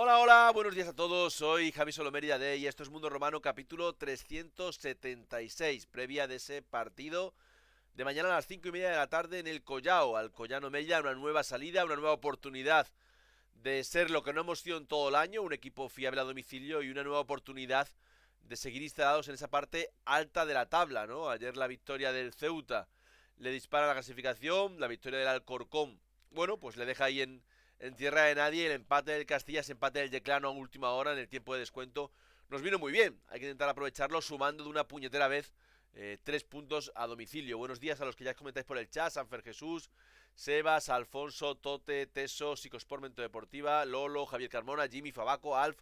Hola, hola, buenos días a todos, soy Javi Solomérida de y esto es Mundo Romano capítulo 376, previa de ese partido de mañana a las 5:30 de la tarde en el Collao, Alcoyano Mella, una nueva salida, una nueva oportunidad de ser lo que no hemos sido en todo el año, un equipo fiable a domicilio y una nueva oportunidad de seguir instalados en esa parte alta de la tabla, ¿no? Ayer la victoria del Ceuta le dispara la clasificación, la victoria del Alcorcón, bueno, pues le deja ahí en tierra de nadie. El empate del Castilla, ese empate del Yeclano a última hora en el tiempo de descuento nos vino muy bien. Hay que intentar aprovecharlo sumando de una puñetera vez 3 puntos a domicilio. Buenos días a los que ya comentáis por el chat: Sanfer Jesús, Sebas, Alfonso, Tote, Teso, Psicosport Mento Deportiva, Lolo, Javier Carmona, Jimmy, Fabaco, Alf.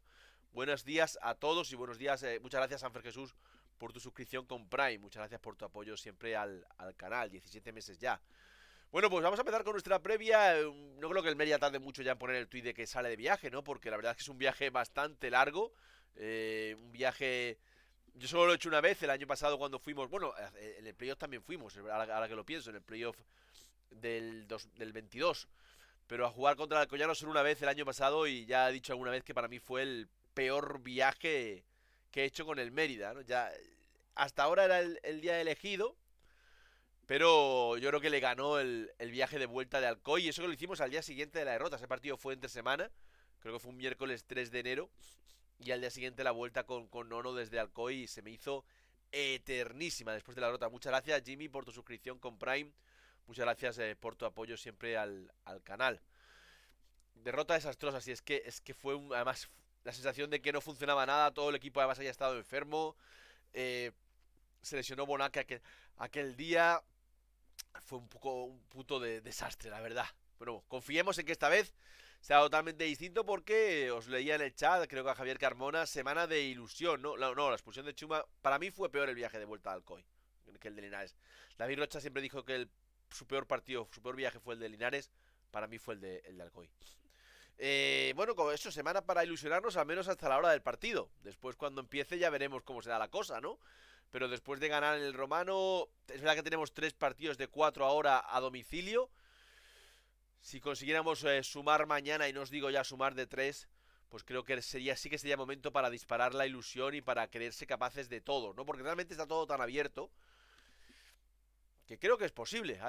Buenos días a todos y buenos días. Muchas gracias, Sanfer Jesús, por tu suscripción con Prime. Muchas gracias por tu apoyo siempre al canal. 17 meses ya. Bueno, pues vamos a empezar con nuestra previa. No creo que el Mérida tarde mucho ya en poner el tuit de que sale de viaje, ¿no? Porque la verdad es que es un viaje bastante largo. Un viaje. Yo solo lo he hecho una vez, el año pasado cuando fuimos. Bueno, en el playoff también fuimos, ahora que lo pienso, en el playoff del 22. Pero a jugar contra el Alcoyano solo una vez el año pasado y ya he dicho alguna vez que para mí fue el peor viaje que he hecho con el Mérida, ¿no? Ya, hasta ahora era el día elegido, pero yo creo que le ganó el viaje de vuelta de Alcoy. Y eso que lo hicimos al día siguiente de la derrota. Ese partido fue entre semana. Creo que fue un miércoles 3 de enero. Y al día siguiente la vuelta con Nono desde Alcoy. Y se me hizo eternísima después de la derrota. Muchas gracias, Jimmy, por tu suscripción con Prime. Muchas gracias por tu apoyo siempre al canal. Derrota desastrosa. Si es que fue además la sensación de que no funcionaba nada. Todo el equipo además haya estado enfermo. Eh, Se lesionó Bonac aquel día. Fue un puto desastre, la verdad. Pero confiemos en que esta vez sea totalmente distinto porque os leía en el chat, creo que a Javier Carmona, semana de ilusión, ¿no? No, la expulsión de Chuma, para mí fue peor el viaje de vuelta a Alcoy que el de Linares. David Rocha siempre dijo que su peor partido, su peor viaje fue el de Linares, para mí fue el de Alcoy. Bueno, como eso, semana para ilusionarnos al menos hasta la hora del partido. Después cuando empiece ya veremos cómo será la cosa, ¿no? Pero después de ganar en el Romano, es verdad que tenemos 3 partidos de 4 ahora a domicilio. Si consiguiéramos sumar mañana, y no os digo ya sumar de 3, pues creo que sí que sería momento para disparar la ilusión y para creerse capaces de todo, ¿no? Porque realmente está todo tan abierto que creo que es posible.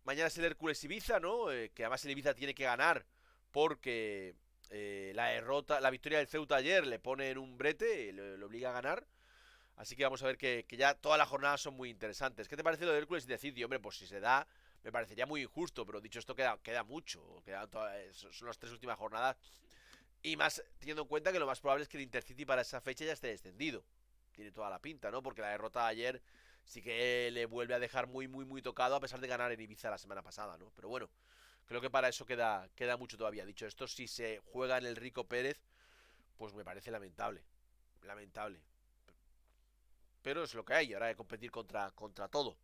Mañana es el Hércules Ibiza, ¿no? Que además el Ibiza tiene que ganar porque la victoria del Ceuta ayer le pone en un brete, le obliga a ganar. Así que vamos a ver que ya todas las jornadas son muy interesantes. ¿Qué te parece lo de Hércules y decir, hombre, pues si se da, me parecería muy injusto, pero dicho esto, queda mucho. Son las 3 últimas jornadas. Y más teniendo en cuenta que lo más probable es que el Intercity para esa fecha ya esté descendido. Tiene toda la pinta, ¿no? Porque la derrota de ayer sí que le vuelve a dejar muy, muy, muy tocado a pesar de ganar en Ibiza la semana pasada, ¿no? Pero bueno, creo que para eso queda mucho todavía. Dicho esto, si se juega en el Rico Pérez, pues me parece lamentable. Lamentable. Pero es lo que hay, ahora hay que competir contra todo.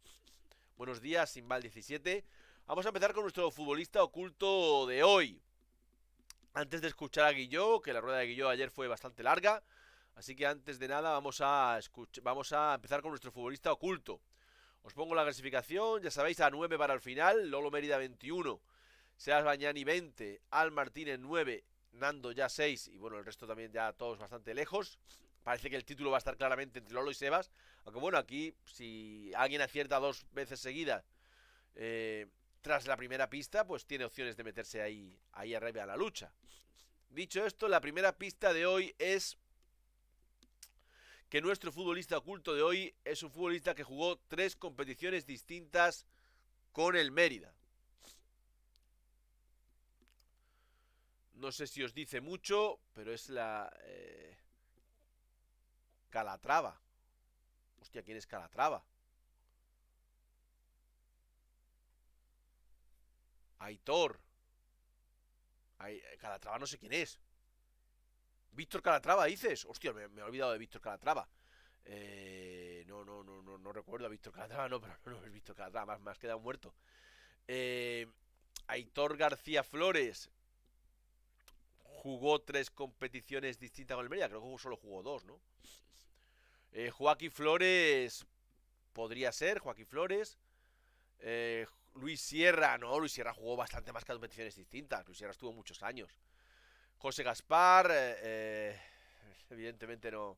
Buenos días, Simbal17. Vamos a empezar con nuestro futbolista oculto de hoy. Antes de escuchar a Guilló, que la rueda de Guilló ayer fue bastante larga. Así que antes de nada vamos a empezar con nuestro futbolista oculto. Os pongo la clasificación, ya sabéis, a 9 para el final. Lolo Mérida 21, Seas Bañani 20, Al Martínez 9, Nando ya 6 y bueno, el resto también ya todos bastante lejos. Parece que el título va a estar claramente entre Lolo y Sebas. Aunque bueno, aquí si alguien acierta 2 veces seguidas tras la primera pista, pues tiene opciones de meterse ahí arriba a la lucha. Dicho esto, la primera pista de hoy es que nuestro futbolista oculto de hoy es un futbolista que jugó 3 competiciones distintas con el Mérida. No sé si os dice mucho, pero es la Calatrava. Hostia, ¿quién es Calatrava? Aitor. Calatrava no sé quién es. Víctor Calatrava, dices. Hostia, me he olvidado de Víctor Calatrava. No recuerdo a Víctor Calatrava, no, pero no es Víctor Calatrava, me has quedado muerto. Eh, Aitor García Flores jugó 3 competiciones distintas con el Mérida, creo que solo jugó 2, ¿no? Joaquín Flores podría ser, Joaquín Flores. Luis Sierra, no, Luis Sierra jugó bastante más competiciones distintas. Luis Sierra estuvo muchos años. José Gaspar, evidentemente no.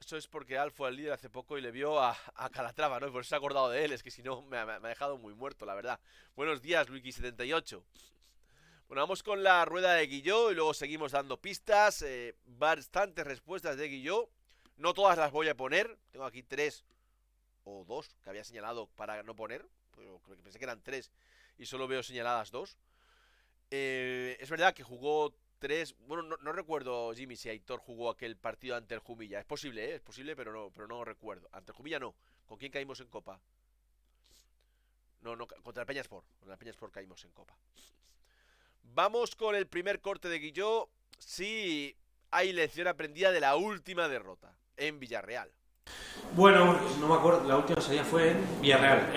Eso es porque Al fue al líder hace poco y le vio a Calatrava, ¿no? Y por eso se ha acordado de él, es que si no me ha dejado muy muerto, la verdad. Buenos días, Luiki78. Bueno, vamos con la rueda de Guilló y luego seguimos dando pistas. Bastantes respuestas de Guilló. No todas las voy a poner. Tengo aquí 3 o 2 que había señalado para no poner. Pero pensé que eran 3 y solo veo señaladas 2. Es verdad que jugó 3. Bueno, no recuerdo, Jimmy, si Aitor jugó aquel partido ante el Jumilla. Es posible, ¿eh? Es posible, pero no recuerdo. Ante el Jumilla no. ¿Con quién caímos en Copa? No, contra el Peñasport. Contra el Peñasport caímos en Copa. Vamos con el primer corte de Guilló. Sí, hay lección aprendida de la última derrota en Villarreal. Bueno, no me acuerdo, la última salida fue en Villarreal.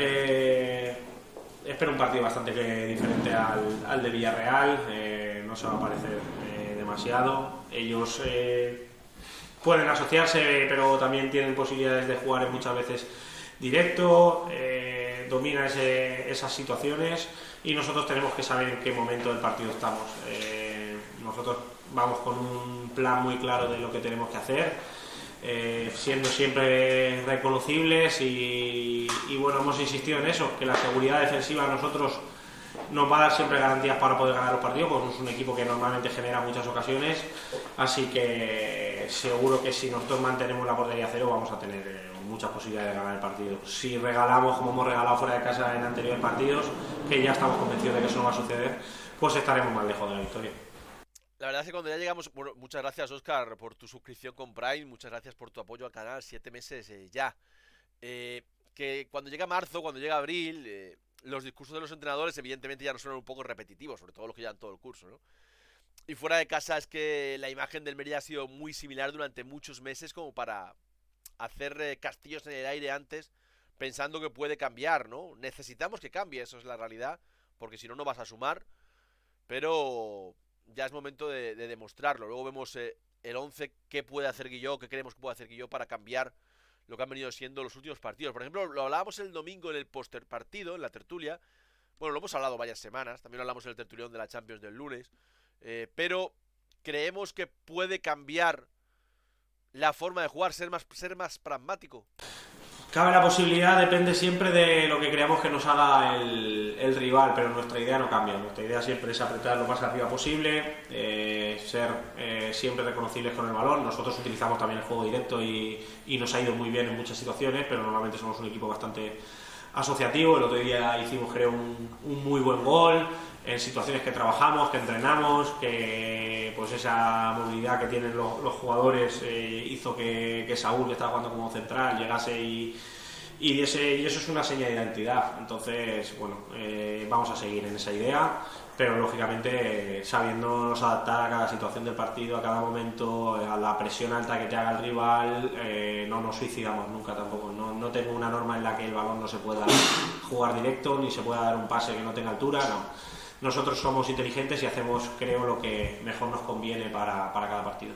Espero un partido bastante diferente al de Villarreal. No se va a parecer demasiado. Ellos pueden asociarse, pero también tienen posibilidades de jugar muchas veces directo. Domina esas situaciones y nosotros tenemos que saber en qué momento del partido estamos. Nosotros vamos con un plan muy claro de lo que tenemos que hacer, siendo siempre reconocibles y bueno, hemos insistido en eso, que la seguridad defensiva a nosotros nos va a dar siempre garantías para poder ganar los partidos, porque es un equipo que normalmente genera muchas ocasiones, así que seguro que si nosotros mantenemos la portería a cero vamos a tener muchas posibilidades de ganar el partido. Si regalamos como hemos regalado fuera de casa en anteriores partidos, que ya estamos convencidos de que eso no va a suceder, pues estaremos más lejos de la victoria. La verdad es que cuando ya llegamos, bueno, muchas gracias, Oscar, por tu suscripción con Prime, muchas gracias por tu apoyo al canal, 7 meses ya. Que cuando llega marzo, cuando llega abril, los discursos de los entrenadores evidentemente ya no son un poco repetitivos, sobre todo los que llevan todo el curso, ¿no? Y fuera de casa es que la imagen del Mérida ha sido muy similar durante muchos meses como para hacer castillos en el aire antes, pensando que puede cambiar, ¿no? Necesitamos que cambie, eso es la realidad, porque si no, no vas a sumar, pero ya es momento de demostrarlo. Luego vemos el 11, qué puede hacer Guilló, qué creemos que puede hacer Guilló para cambiar lo que han venido siendo los últimos partidos. Por ejemplo, lo hablábamos el domingo en el póster partido, en la tertulia. Bueno, lo hemos hablado varias semanas, también lo hablamos en el tertulión de la Champions del lunes. Pero creemos que puede cambiar la forma de jugar, ser más pragmático. Cabe la posibilidad, depende siempre de lo que creamos que nos haga el rival, pero nuestra idea no cambia. Nuestra idea siempre es apretar lo más arriba posible, ser siempre reconocibles con el balón. Nosotros utilizamos también el juego directo y nos ha ido muy bien en muchas situaciones, pero normalmente somos un equipo bastante asociativo. El otro día hicimos, creo, un muy buen gol en situaciones que trabajamos, que entrenamos, que pues esa movilidad que tienen los jugadores hizo que Saúl, que estaba jugando como central, llegase y eso es una señal de identidad. Entonces, bueno, vamos a seguir en esa idea, pero lógicamente sabiéndonos adaptar a cada situación del partido, a cada momento, a la presión alta que te haga el rival. No nos suicidamos nunca tampoco. No tengo una norma en la que el balón no se pueda jugar directo, ni se pueda dar un pase que no tenga altura, no. Nosotros somos inteligentes y hacemos, creo, lo que mejor nos conviene para cada partido.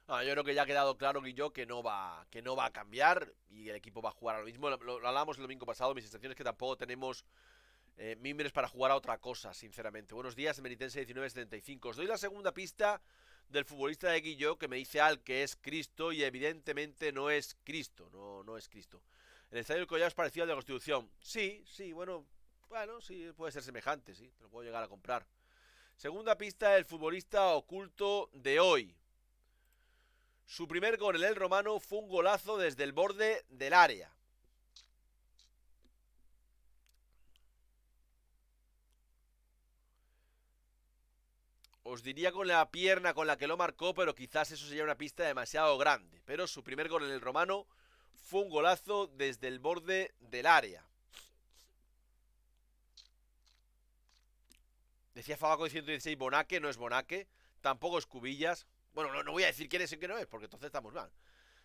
Yo creo que ya ha quedado claro que no va a cambiar y el equipo va a jugar a lo mismo. Lo hablábamos el domingo pasado. Mi sensación es que tampoco tenemos mimbres para jugar a otra cosa, sinceramente. Buenos días, Meritense 1975. Os doy la segunda pista del futbolista de Guilló, que me dice Al que es Cristo y evidentemente no es Cristo. No es Cristo. El estadio del Collao es parecido al de la Constitución. Sí, bueno, sí, puede ser semejante, sí, te lo puedo llegar a comprar. Segunda pista, el futbolista oculto de hoy. Su primer gol en el Romano fue un golazo desde el borde del área. Os diría con la pierna con la que lo marcó, pero quizás eso sería una pista demasiado grande. Pero su primer gol en el Romano fue un golazo desde el borde del área. Decía Fabaco 116 Bonaque, no es Bonaque. Tampoco es Cubillas. Bueno, no voy a decir quién es y quién no es, porque entonces estamos mal.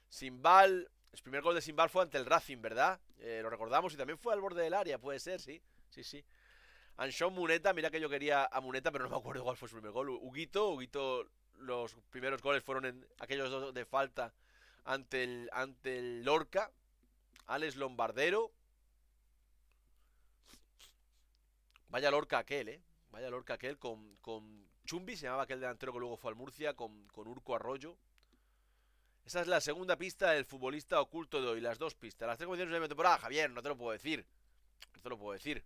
Simbal, el primer gol de Simbal fue ante el Racing, ¿verdad? Lo recordamos y también fue al borde del área, puede ser, sí. Sí. Anshon Muneta, mira que yo quería a Muneta, pero no me acuerdo cuál fue su primer gol. Huguito, los primeros goles fueron en aquellos dos de falta ante el Lorca. Alex Lombardero. Vaya Lorca aquel, Vaya Lorca aquel con Chumbi, se llamaba aquel delantero que luego fue al Murcia, con Urco Arroyo. Esa es la segunda pista del futbolista oculto de hoy, las dos pistas. Las tres competiciones de la temporada, Javier, no te lo puedo decir. No te lo puedo decir.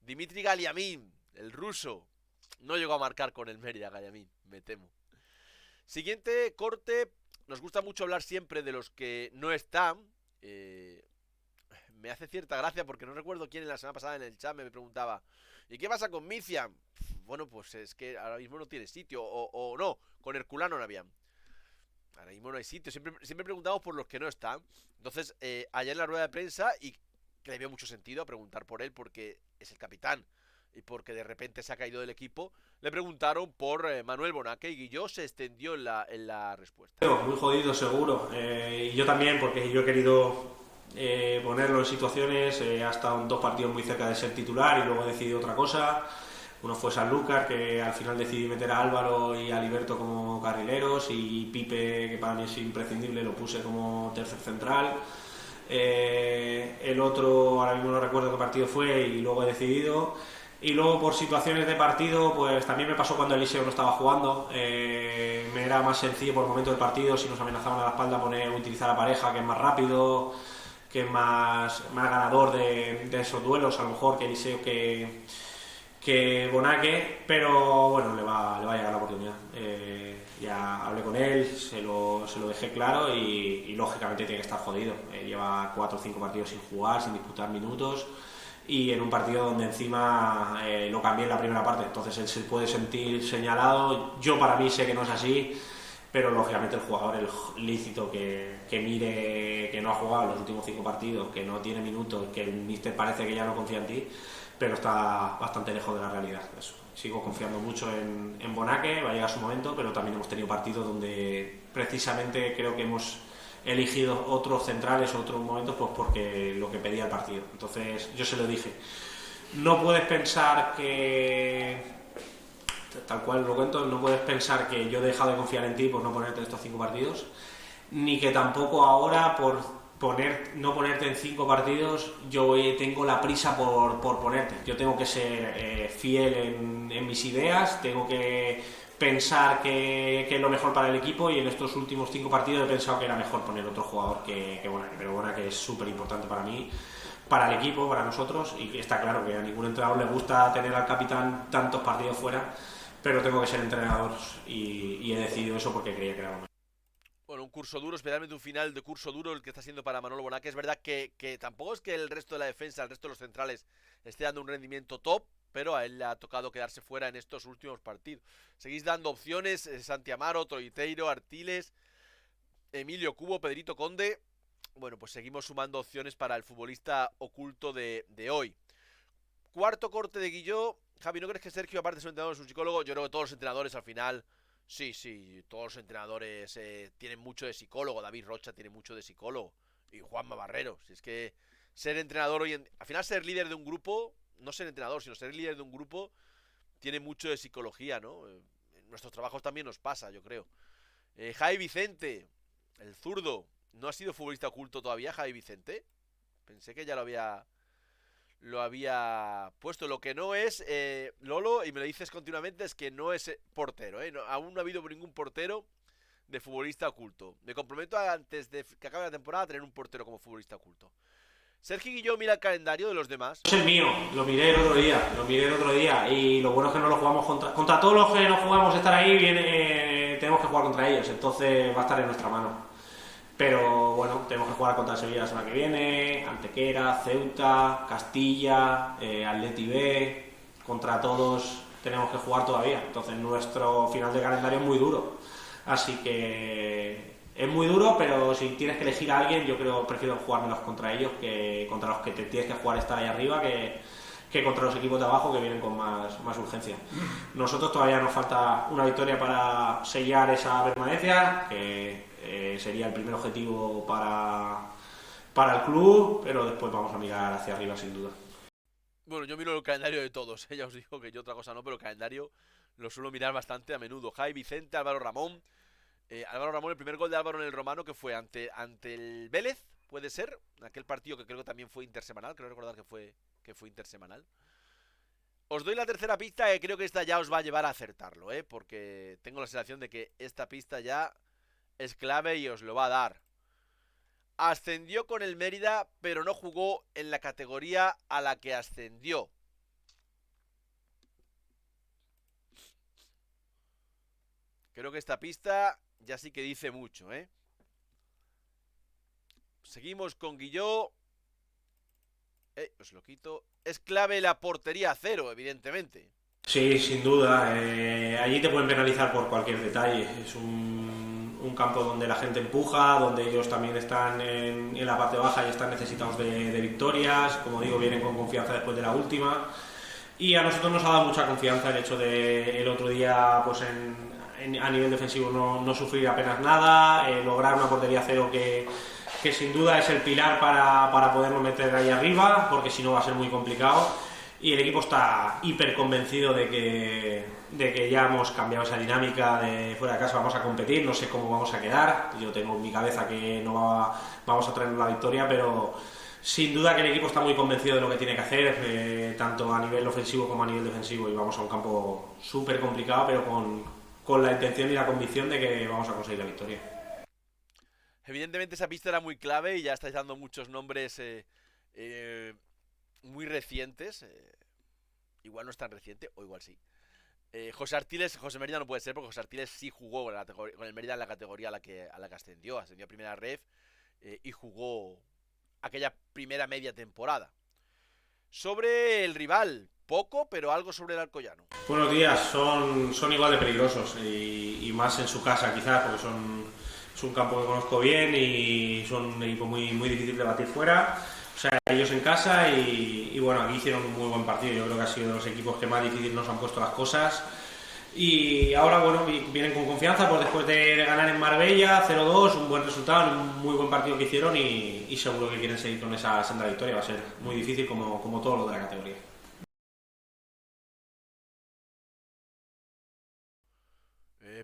Dimitri Galiamin, el ruso. No llegó a marcar con el Mérida, Galiamin, me temo. Siguiente corte. Nos gusta mucho hablar siempre de los que no están. Me hace cierta gracia porque no recuerdo quién en la semana pasada en el chat me preguntaba: ¿y qué pasa con Mician? Bueno, pues es que ahora mismo no tiene sitio. O no, con Herculano no había. Ahora mismo no hay sitio. Siempre preguntamos por los que no están. Entonces, ayer en la rueda de prensa, y que le veo mucho sentido a preguntar por él porque es el capitán y porque de repente se ha caído del equipo, le preguntaron por Manuel Bonaque y Guilló se extendió en la respuesta. Muy jodido seguro, y yo también, porque yo he querido ponerlo en situaciones, ha estado en 2 partidos muy cerca de ser titular y luego he decidido otra cosa. Uno fue Sanlúcar, que al final decidí meter a Álvaro y a Liberto como carrileros, y Pipe, que para mí es imprescindible, lo puse como tercer central. El otro, ahora mismo no recuerdo qué partido fue y luego he decidido. Y luego por situaciones de partido, pues también me pasó cuando Eliseo no estaba jugando. Me era más sencillo por el momento del partido, si nos amenazaban a la espalda, utilizar a Pareja, que es más rápido, que es más ganador de esos duelos, a lo mejor que Eliseo que Bonaque, pero bueno, le va a llegar la oportunidad. Ya hablé con él, se lo dejé claro y lógicamente tiene que estar jodido. Lleva 4 o 5 partidos sin jugar, sin disputar minutos, y en un partido donde encima lo cambié en la primera parte, entonces él se puede sentir señalado. Yo para mí sé que no es así, pero lógicamente el jugador es lícito que mire que no ha jugado los últimos 5 partidos, que no tiene minutos, que el míster parece que ya no confía en ti, pero está bastante lejos de la realidad. Eso. Sigo confiando mucho en Bonaque, va a llegar su momento, pero también hemos tenido partidos donde precisamente creo que hemos elegido otros centrales, otros momentos, pues porque lo que pedía el partido. Entonces yo se lo dije, no puedes pensar que, tal cual lo cuento, no puedes pensar que yo he dejado de confiar en ti por no ponerte en estos 5 partidos, ni que tampoco ahora por no ponerte en 5 partidos yo tengo la prisa por ponerte. Yo tengo que ser fiel en mis ideas, tengo que pensar que es lo mejor para el equipo, y en estos últimos 5 partidos he pensado que era mejor poner otro jugador que Bonaque, pero Bonaque es súper importante para mí, para el equipo, para nosotros, y está claro que a ningún entrenador le gusta tener al capitán tantos partidos fuera, pero tengo que ser entrenador y he decidido eso porque creía que era lo mejor. Bueno, un curso duro, especialmente un final de curso duro el que está siendo para Manolo Bonaque. Es verdad que tampoco es que el resto de la defensa, el resto de los centrales esté dando un rendimiento top, pero a él le ha tocado quedarse fuera en estos últimos partidos. Seguís dando opciones: Santi Amaro, Troiteiro, Artiles, Emilio Cubo, Pedrito Conde. Bueno, pues seguimos sumando opciones para el futbolista oculto de hoy. Cuarto corte de Guilló. Javi, ¿no crees que Sergio, aparte de ser un entrenador, es un psicólogo? Yo creo que todos los entrenadores al final... Sí, todos los entrenadores tienen mucho de psicólogo. David Rocha tiene mucho de psicólogo. Y Juanma Barrero. Si es que ser entrenador hoy en... Al final ser líder de un grupo, no ser entrenador, sino ser líder de un grupo, tiene mucho de psicología, ¿no? En nuestros trabajos también nos pasa, yo creo. Javi Vicente, el zurdo. ¿No ha sido futbolista oculto todavía, Javi Vicente? Pensé que ya lo había puesto. Lo que no es, Lolo, y me lo dices continuamente, es que no es portero, ¿eh? No, aún no ha habido ningún portero de futbolista oculto. Me comprometo antes de que acabe la temporada a tener un portero como futbolista oculto. Sergio Guilló mira el calendario de los demás. Es el mío, lo miré el otro día, y lo bueno es que no lo jugamos contra todos los que no jugamos estar ahí, tenemos que jugar contra ellos, entonces va a estar en nuestra mano. Pero bueno, tenemos que jugar contra el Sevilla la semana que viene, Antequera, Ceuta, Castilla, Atleti B, contra todos tenemos que jugar todavía. Entonces nuestro final de calendario es muy duro. Así que es muy duro, pero si tienes que elegir a alguien, yo prefiero jugármelos contra ellos que contra los que te tienes que jugar estar ahí arriba, que contra los equipos de abajo, que vienen con más urgencia. Nosotros todavía nos falta una victoria para sellar esa permanencia, que sería el primer objetivo para el club, pero después vamos a mirar hacia arriba sin duda. Bueno, yo miro el calendario de todos, ya os digo que yo otra cosa no, pero el calendario lo suelo mirar bastante a menudo. Javi Vicente, Álvaro Ramón. Álvaro Ramón, el primer gol de Álvaro en el Romano, que fue ante el Vélez, puede ser, aquel partido que creo que también fue intersemanal, creo recordar que fue intersemanal. Os doy la tercera pista, que creo que esta ya os va a llevar a acertarlo, porque tengo la sensación de que esta pista ya es clave y os lo va a dar. Ascendió con el Mérida, pero no jugó en la categoría a la que ascendió. Creo que esta pista ya sí que dice mucho, Seguimos con Guilló. Os lo quito. Es clave la portería a cero, evidentemente. Sí, sin duda. Allí te pueden penalizar por cualquier detalle. Es un campo donde la gente empuja, donde ellos también están en la parte baja y están necesitados de victorias. Como digo, vienen con confianza después de la última. Y a nosotros nos ha dado mucha confianza el hecho de el otro día, pues a nivel defensivo, no sufrir apenas nada, lograr una portería cero que sin duda es el pilar para podernos meter ahí arriba, porque si no va a ser muy complicado. Y el equipo está hiper convencido de que ya hemos cambiado esa dinámica de fuera de casa, vamos a competir, no sé cómo vamos a quedar. Yo tengo en mi cabeza que no vamos a traernos la victoria, pero sin duda que el equipo está muy convencido de lo que tiene que hacer, tanto a nivel ofensivo como a nivel defensivo, y vamos a un campo súper complicado, pero con la intención y la convicción de que vamos a conseguir la victoria. Evidentemente esa pista era muy clave y ya estáis dando muchos nombres muy recientes. Igual no es tan reciente, o igual sí. José Mérida no puede ser, porque José Artiles sí jugó con el Mérida en la categoría a la que ascendió a primera ref, y jugó aquella primera media temporada. Sobre el rival, poco, pero algo sobre el Alcoyano. Buenos días, son igual de peligrosos y más en su casa quizás, porque es un campo que conozco bien y son un equipo muy, muy difícil de batir fuera. O sea, ellos en casa y bueno, aquí hicieron un muy buen partido. Yo creo que ha sido de los equipos que más difícil nos han puesto las cosas. Y ahora, bueno, vienen con confianza pues después de ganar en Marbella 0-2, un buen resultado, un muy buen partido que hicieron y seguro que quieren seguir con esa senda de victoria. Va a ser muy difícil como todo lo de la categoría.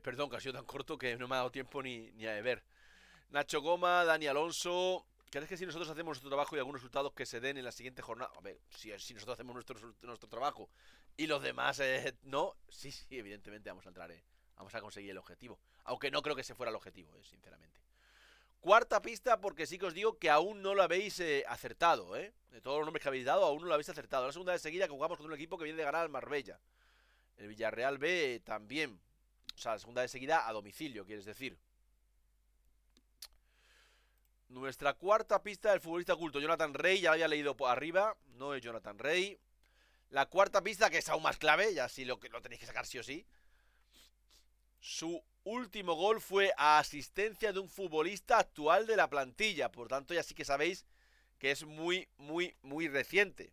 Perdón, que ha sido tan corto que no me ha dado tiempo ni a ver. Nacho Goma, Dani Alonso. ¿Crees que si nosotros hacemos nuestro trabajo y algunos resultados que se den en la siguiente jornada? A ver, si nosotros hacemos nuestro trabajo y los demás no, sí, evidentemente vamos a entrar, vamos a conseguir el objetivo. Aunque no creo que ese fuera el objetivo, sinceramente. Cuarta pista, porque sí que os digo que aún no lo habéis acertado, De todos los nombres que habéis dado, aún no lo habéis acertado. La segunda de seguida que jugamos con un equipo que viene de ganar al Marbella. El Villarreal B también. O sea, la segunda de seguida a domicilio, quieres decir. Nuestra cuarta pista del futbolista oculto, Jonathan Rey, ya lo había leído por arriba, no es Jonathan Rey. La cuarta pista, que es aún más clave, ya sí lo tenéis que sacar sí o sí. Su último gol fue a asistencia de un futbolista actual de la plantilla, por tanto ya sí que sabéis que es muy, muy, muy reciente.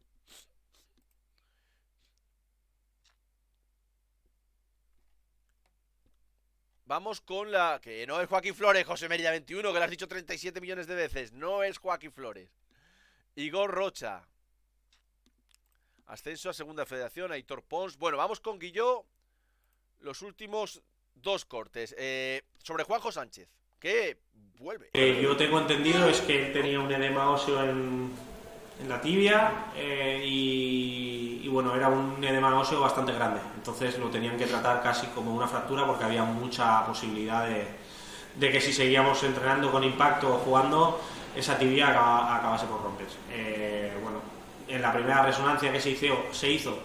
Vamos con la... Que no es Joaquín Flores, José Mérida 21, que lo has dicho 37 millones de veces. No es Joaquín Flores. Igor Rocha. Ascenso a Segunda Federación, Aitor Pons. Bueno, vamos con Guilló. Los últimos dos cortes. Sobre Juanjo Sánchez, que vuelve. Yo tengo entendido es que él tenía un edema óseo en la tibia y bueno, era un edema óseo bastante grande, entonces lo tenían que tratar casi como una fractura porque había mucha posibilidad de que si seguíamos entrenando con impacto o jugando, esa tibia acabase por romperse. Bueno, en la primera resonancia que se hizo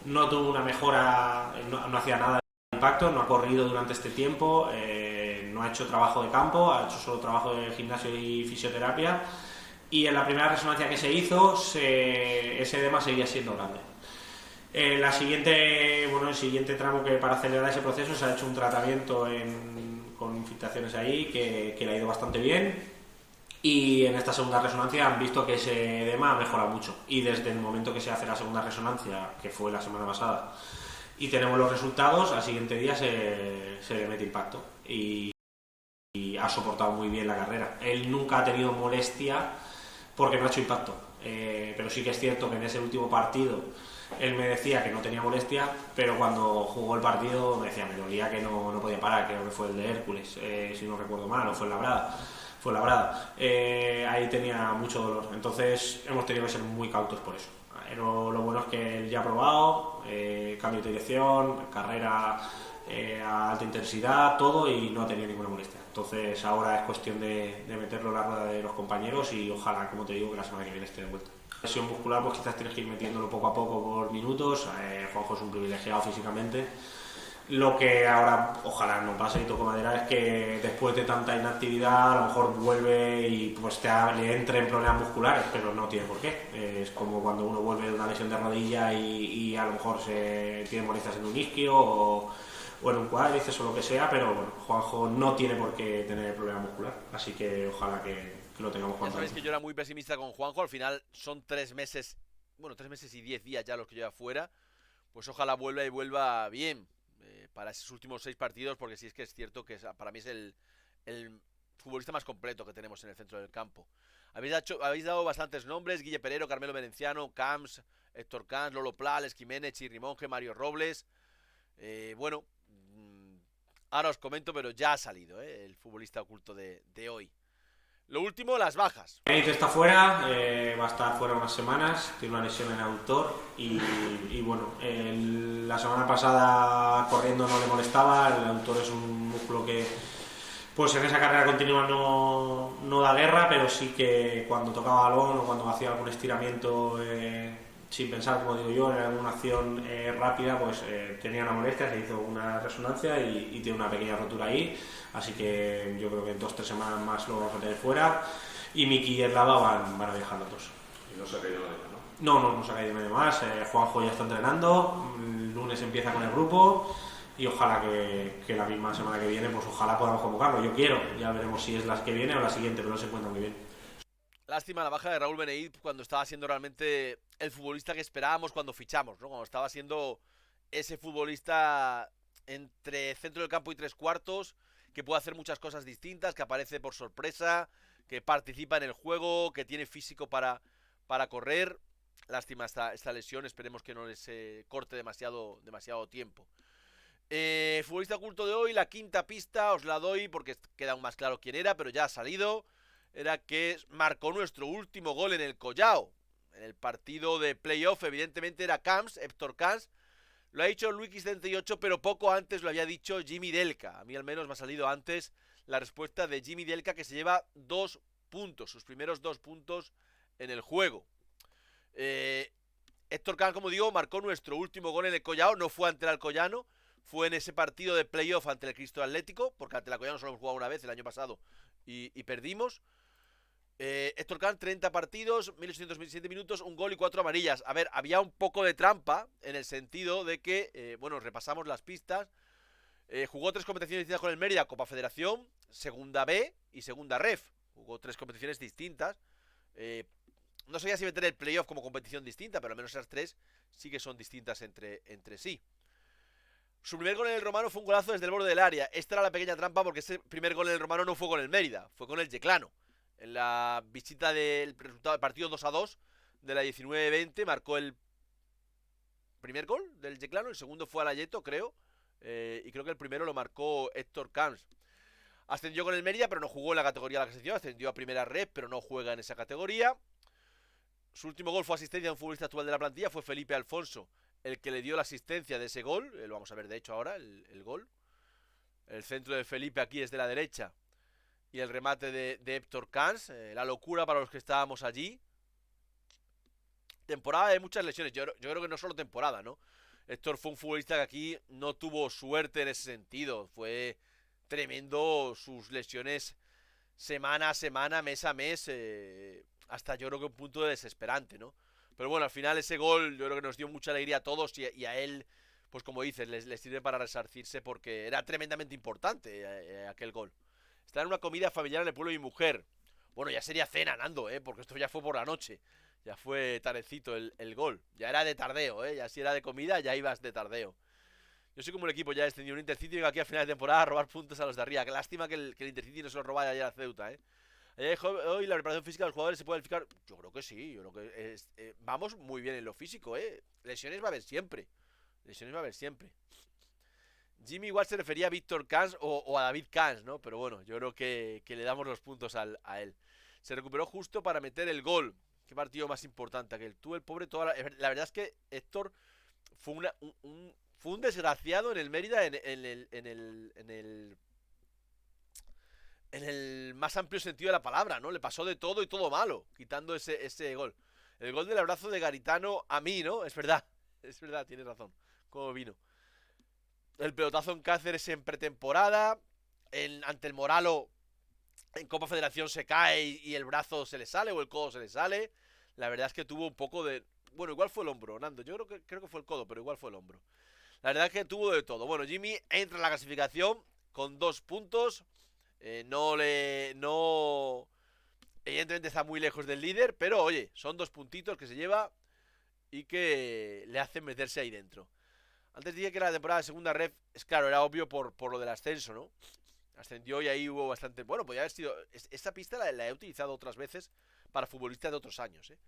no tuvo una mejora, no hacía nada de impacto, no ha corrido durante este tiempo, no ha hecho trabajo de campo, ha hecho solo trabajo de gimnasio y fisioterapia. Y en la primera resonancia que se hizo, ese edema seguía siendo grande. El siguiente tramo que para acelerar ese proceso se ha hecho un tratamiento con infiltraciones ahí que le ha ido bastante bien. Y en esta segunda resonancia han visto que ese edema ha mejorado mucho. Y desde el momento que se hace la segunda resonancia, que fue la semana pasada, y tenemos los resultados, al siguiente día se le mete impacto. Y ha soportado muy bien la carrera. Él nunca ha tenido molestia porque no ha hecho impacto, pero sí que es cierto que en ese último partido él me decía que no tenía molestia, pero cuando jugó el partido me decía, me dolía que no podía parar, creo que fue el de Hércules, si no recuerdo mal, o fue el Labrada, Fuenlabrada. Ahí tenía mucho dolor. Entonces hemos tenido que ser muy cautos por eso. Lo bueno es que él ya ha probado, cambio de dirección, carrera a alta intensidad, todo, y no ha tenido ninguna molestia. Entonces ahora es cuestión de meterlo en la rueda de los compañeros y ojalá, como te digo, que la semana que viene esté de vuelta. Lesión muscular, pues quizás tienes que ir metiéndolo poco a poco por minutos. Juanjo es un privilegiado físicamente. Lo que ahora ojalá no pase y toco madera es que después de tanta inactividad a lo mejor vuelve y pues le entre en problemas musculares, pero no tiene por qué. Es como cuando uno vuelve de una lesión de rodilla y a lo mejor se tiene molestias en un isquio o en un cuádriceps o lo que sea, pero bueno, Juanjo no tiene por qué tener problema muscular, así que ojalá que lo tengamos cuanto Ya sabéis antes. que yo era muy pesimista con Juanjo, al final son 3 meses, bueno, 3 meses y 10 días ya los que lleva fuera, pues ojalá vuelva y vuelva bien para esos últimos 6 partidos, porque sí es que es cierto que para mí es el futbolista más completo que tenemos en el centro del campo. Habéis dado bastantes nombres: Guille Perero, Carmelo Merenciano, Camps, Héctor Camps, Lolo Pla, Les Jiménez, Chirri Monge, Mario Robles. Bueno, ahora os comento, pero ya ha salido el futbolista oculto de hoy. Lo último, las bajas. Kate está fuera, va a estar fuera unas semanas, tiene una lesión en el aductor y bueno, la semana pasada corriendo no le molestaba, el aductor es un músculo que pues en esa carrera continua no da guerra, pero sí que cuando tocaba balón o cuando hacía algún estiramiento sin pensar, como digo yo, en alguna acción rápida, pues tenía una molestia, se hizo una resonancia y tiene una pequeña rotura ahí, así que yo creo que en 2-3 semanas más lo vamos a tener fuera, y Miki y Eslava van a viajar los dos. Y no se ha caído nadie, ¿no? No se ha caído nadie más. Juanjo ya está entrenando, el lunes empieza con el grupo y ojalá que la misma semana que viene, pues ojalá podamos convocarlo. Yo quiero, ya veremos si es la que viene o la siguiente, pero no se encuentra muy bien. Lástima la baja de Raúl Beneit cuando estaba siendo realmente el futbolista que esperábamos cuando fichamos, ¿no? Cuando estaba siendo ese futbolista entre centro del campo y 3 cuartos, que puede hacer muchas cosas distintas, que aparece por sorpresa, que participa en el juego, que tiene físico para correr. Lástima esta lesión, esperemos que no les corte demasiado tiempo. Futbolista oculto de hoy, la quinta pista, os la doy porque queda aún más claro quién era, pero ya ha salido. Era que marcó nuestro último gol en el Collao, en el partido de playoff. Evidentemente era Camps, Héctor Camps. Lo ha dicho Luiki78, pero poco antes lo había dicho Jimmy Delca. A mí al menos me ha salido antes la respuesta de Jimmy Delca, que se lleva 2 puntos, sus primeros 2 puntos en el juego. Héctor Camps, como digo, marcó nuestro último gol en el Collao. No fue ante el Alcoyano, fue en ese partido de playoff ante el Cristo Atlético, porque ante el Alcoyano solo hemos jugado una vez el año pasado y perdimos. Héctor Camps, 30 partidos, 1827 minutos, un gol y 4 amarillas. A ver, había un poco de trampa en el sentido de que, bueno, repasamos las pistas. Jugó 3 competiciones distintas con el Mérida: Copa Federación, Segunda B y Segunda Ref. Jugó 3 competiciones distintas. No sabía si meter el playoff como competición distinta, pero al menos esas 3 sí que son distintas entre sí. Su primer gol en el Romano fue un golazo desde el borde del área. Esta era la pequeña trampa, porque ese primer gol en el Romano no fue con el Mérida, fue con el Yeclano. En la visita del resultado del partido 2-2 de la 19-20 marcó el primer gol del Yeclano, el segundo fue a Layeto, creo, y creo que el primero lo marcó Héctor Camps. Ascendió con el Mérida, pero no jugó en la categoría a la que ascendió. Ascendió a primera red, pero no juega en esa categoría. Su último gol fue asistencia de un futbolista actual de la plantilla, fue Felipe Alfonso, el que le dio la asistencia de ese gol. Lo vamos a ver de hecho ahora, el gol. El centro de Felipe aquí es de la derecha y el remate de Héctor Camps. La locura para los que estábamos allí. Temporada de muchas lesiones. Yo creo que no solo temporada, ¿no? Héctor fue un futbolista que aquí no tuvo suerte en ese sentido. Fue tremendo sus lesiones semana a semana, mes a mes. Hasta yo creo que un punto de desesperante, ¿no? Pero bueno, al final ese gol yo creo que nos dio mucha alegría a todos y a él, pues como dices, les sirve para resarcirse porque era tremendamente importante aquel gol. Está en una comida familiar en el pueblo de mi mujer. Bueno, ya sería cena, Nando, porque esto ya fue por la noche. Ya fue tardecito el gol. Ya era de tardeo, ya si era de comida, ya ibas de tardeo. Yo soy como el equipo ya descendió un Intercity y vengo aquí a final de temporada a robar puntos a los de arriba. Qué lástima que el Intercity no se lo roba ayer a Ceuta, Hoy la preparación física de los jugadores se puede verificar. Yo creo que sí, yo creo que vamos muy bien en lo físico, Lesiones va a haber siempre. Jimmy igual se refería a Víctor Camps o a David Camps, ¿no? Pero bueno, yo creo que le damos los puntos a él. Se recuperó justo para meter el gol. Qué partido más importante aquel. Tú, el pobre, la verdad es que Héctor fue fue un desgraciado en el Mérida en el más amplio sentido de la palabra, ¿no? Le pasó de todo y todo malo, quitando ese gol. El gol del abrazo de Garitano a mí, ¿no? Es verdad, tienes razón. Cómo vino. El pelotazo en Cáceres en pretemporada. Ante el Moralo en Copa Federación se cae y el brazo se le sale o el codo se le sale. La verdad es que tuvo un poco de... Bueno, igual fue el hombro, Nando. Yo creo que fue el codo, pero igual fue el hombro. La verdad es que tuvo de todo. Bueno, Jimmy entra en la clasificación con 2 puntos. Evidentemente está muy lejos del líder, pero oye, son 2 puntitos que se lleva y que le hacen meterse ahí dentro. Antes dije que la temporada de segunda ref, es claro, era obvio por lo del ascenso, ¿no? Ascendió y ahí hubo bastante... Bueno, podría haber sido... Esta pista la he utilizado otras veces para futbolistas de otros años, ¿eh?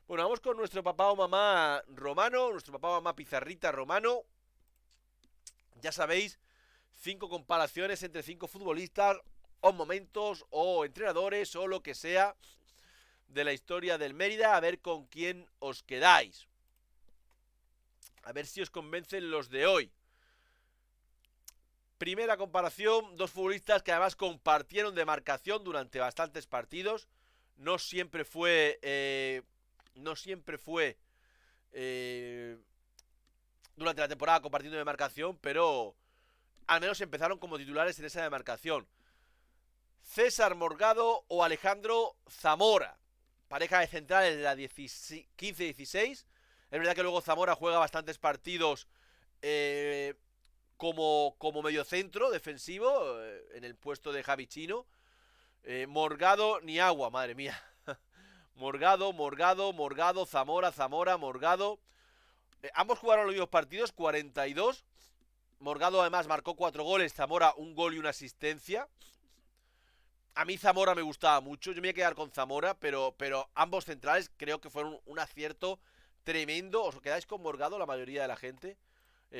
Bueno, vamos con nuestro papá o mamá romano, nuestro papá o mamá pizarrita romano. Ya sabéis, 5 comparaciones entre 5 futbolistas o momentos o entrenadores o lo que sea de la historia del Mérida. A ver con quién os quedáis. A ver si os convencen los de hoy. Primera comparación, 2 futbolistas que además compartieron de marcación durante bastantes partidos. No siempre fue durante la temporada compartiendo de marcación, pero al menos empezaron como titulares en esa demarcación. César Morgado o Alejandro Zamora, pareja de centrales de la 15-16. Es verdad que luego Zamora juega bastantes partidos como mediocentro defensivo en el puesto de Javi Chino. Morgado ni agua, madre mía. Morgado, Zamora, Morgado. Ambos jugaron los mismos partidos, 42. Morgado además marcó 4 goles, Zamora 1 gol y 1 asistencia. A mí Zamora me gustaba mucho, yo me voy a quedar con Zamora, pero ambos centrales creo que fueron un acierto tremendo. ¿Os quedáis con Morgado la mayoría de la gente?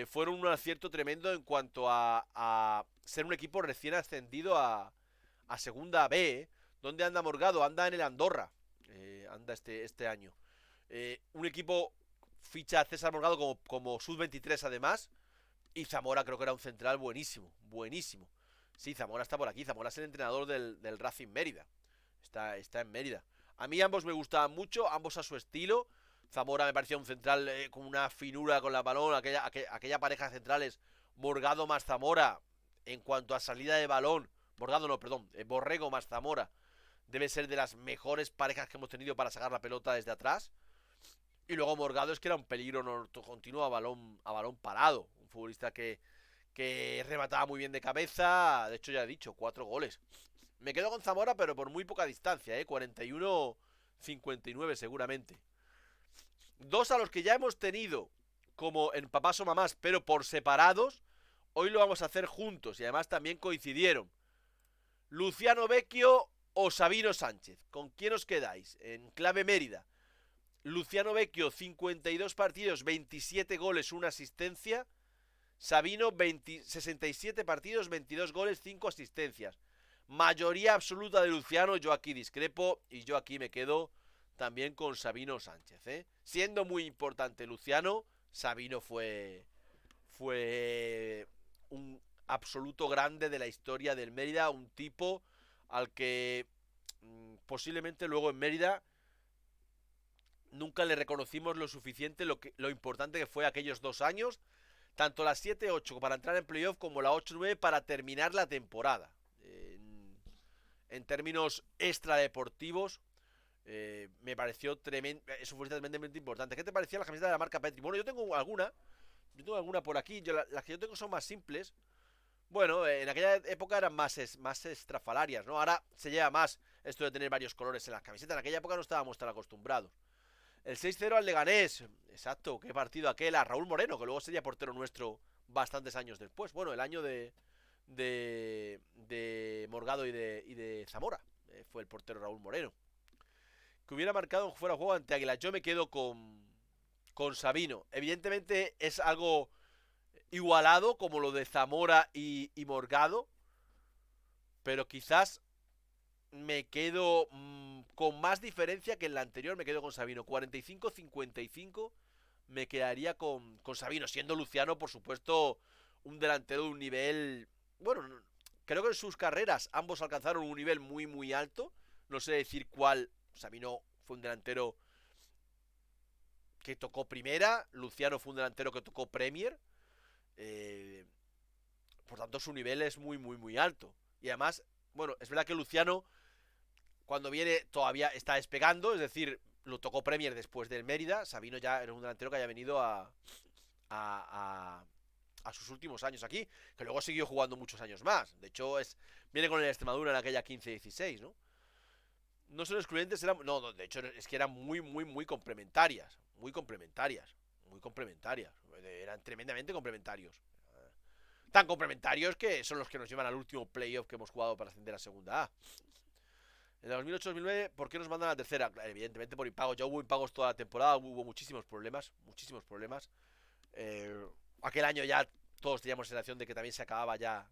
Fueron un acierto tremendo en cuanto a ser un equipo recién ascendido a Segunda B, ¿eh? ¿Dónde anda Morgado? Anda en el Andorra. Anda este año. Un equipo ficha a César Morgado como sub-23 además. Y Zamora creo que era un central buenísimo. Buenísimo. Sí, Zamora está por aquí. Zamora es el entrenador del Racing Mérida. Está en Mérida. A mí ambos me gustaban mucho, ambos a su estilo. Zamora me parecía un central con una finura con la balón. Aquella pareja de centrales, Morgado más Zamora, en cuanto a salida de balón. Morgado no, perdón. Borrego más Zamora. Debe ser de las mejores parejas que hemos tenido para sacar la pelota desde atrás. Y luego Morgado es que era un peligro continuo a balón parado. Un futbolista que remataba muy bien de cabeza. De hecho, ya he dicho, 4 goles. Me quedo con Zamora, pero por muy poca distancia, 41-59 seguramente. 2 a los que ya hemos tenido como en papás o mamás, pero por separados. Hoy lo vamos a hacer juntos y además también coincidieron. Luciano Vecchio o Sabino Sánchez. ¿Con quién os quedáis? En clave Mérida. Luciano Vecchio, 52 partidos, 27 goles, 1 asistencia. Sabino, 67 partidos, 22 goles, 5 asistencias. Mayoría absoluta de Luciano, yo aquí discrepo y yo aquí me quedo también con Sabino Sánchez, ¿eh? Siendo muy importante Luciano, Sabino fue un absoluto grande de la historia del Mérida, un tipo al que posiblemente luego en Mérida nunca le reconocimos lo suficiente, lo importante que fue aquellos 2 años, tanto la 7-8 para entrar en playoff como la 8-9 para terminar la temporada. En términos extradeportivos, me pareció tremendo, eso fue tremendamente importante. ¿Qué te parecía la camiseta de la marca Petri? Bueno, yo tengo alguna por aquí. Las que yo tengo son más simples. Bueno, en aquella época eran más estrafalarias, ¿no? Ahora se lleva más esto de tener varios colores en las camisetas. En aquella época no estábamos tan acostumbrados. El 6-0 al Leganés. Exacto, qué partido aquel. A Raúl Moreno, que luego sería portero nuestro bastantes años después. Bueno, el año de Morgado y de Zamora. Fue el portero Raúl Moreno. Que hubiera marcado fuera de juego ante Águila. Yo me quedo con Sabino. Evidentemente es algo igualado como lo de Zamora y Morgado, pero quizás me quedo con más diferencia que en la anterior. Me quedo con Sabino 45-55. Me quedaría con Sabino, siendo Luciano, por supuesto, un delantero de un nivel... Bueno, creo que en sus carreras ambos alcanzaron un nivel muy, muy alto. No sé decir cuál. Sabino fue un delantero que tocó primera. Luciano fue un delantero que tocó Premier. Por tanto, su nivel es muy, muy, muy alto. Y además, bueno, es verdad que Luciano, cuando viene, todavía está despegando. Es decir, lo tocó Premier después del Mérida. Sabino ya era un delantero que haya venido a sus últimos años aquí, que luego siguió jugando muchos años más. De hecho, viene con el Extremadura en aquella 15-16, ¿no? No son excluyentes, eran... No, de hecho, es que eran muy, muy, muy complementarias. Muy complementarias. Muy complementarias. Eran tremendamente complementarios. Tan complementarios que son los que nos llevan al último playoff que hemos jugado para ascender a Segunda A. En el 2008-2009, ¿por qué nos mandan a la tercera? Evidentemente por impagos. Ya hubo impagos toda la temporada, hubo muchísimos problemas. Muchísimos problemas. Aquel año ya todos teníamos la sensación de que también se acababa ya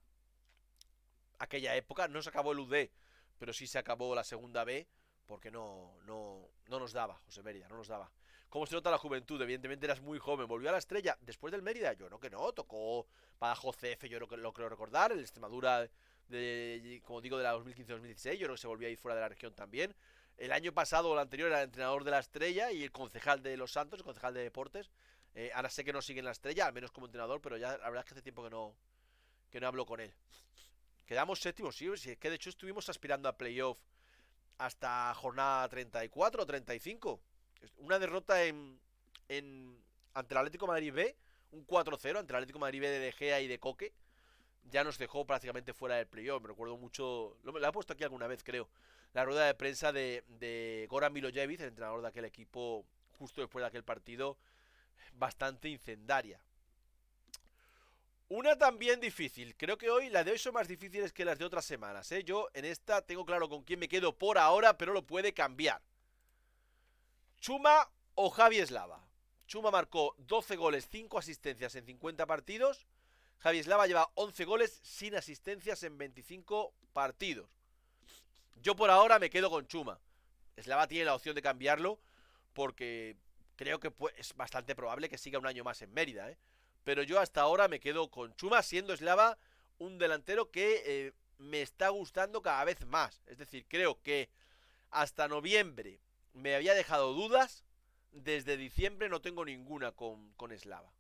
aquella época. No se acabó el UD, pero sí se acabó la segunda B, porque no nos daba, José Mérida, no nos daba. ¿Cómo se nota la juventud? Evidentemente eras muy joven. ¿Volvió a la Estrella después del Mérida? Yo no, que no, tocó Badajoz CF, yo lo creo recordar. El Extremadura, como digo, de la 2015-2016, yo creo que se volvió a ir fuera de la región también. El año pasado o el anterior era el entrenador de la Estrella y el concejal de Los Santos, el concejal de Deportes. Ahora sé que no sigue en la Estrella, al menos como entrenador, pero ya la verdad es que hace tiempo que no hablo con él. Quedamos séptimos, sí, es que de hecho estuvimos aspirando a playoff hasta jornada 34 o 35. Una derrota ante el Atlético de Madrid B, un 4-0 ante el Atlético de Madrid B de Gea y de Coque. Ya nos dejó prácticamente fuera del playoff. Me recuerdo mucho, la he puesto aquí alguna vez, creo, la rueda de prensa de Goran Milojevic, el entrenador de aquel equipo, justo después de aquel partido, bastante incendiaria. Una también difícil. Creo que hoy las de hoy son más difíciles que las de otras semanas, ¿eh? Yo en esta tengo claro con quién me quedo por ahora, pero lo puede cambiar. Chuma o Javi Eslava. Chuma marcó 12 goles, 5 asistencias en 50 partidos. Javi Eslava lleva 11 goles sin asistencias en 25 partidos. Yo por ahora me quedo con Chuma. Eslava tiene la opción de cambiarlo porque creo que es bastante probable que siga un año más en Mérida, ¿eh? Pero yo hasta ahora me quedo con Chuma, siendo Eslava un delantero que me está gustando cada vez más. Es decir, creo que hasta noviembre me había dejado dudas. Desde diciembre no tengo ninguna con Eslava.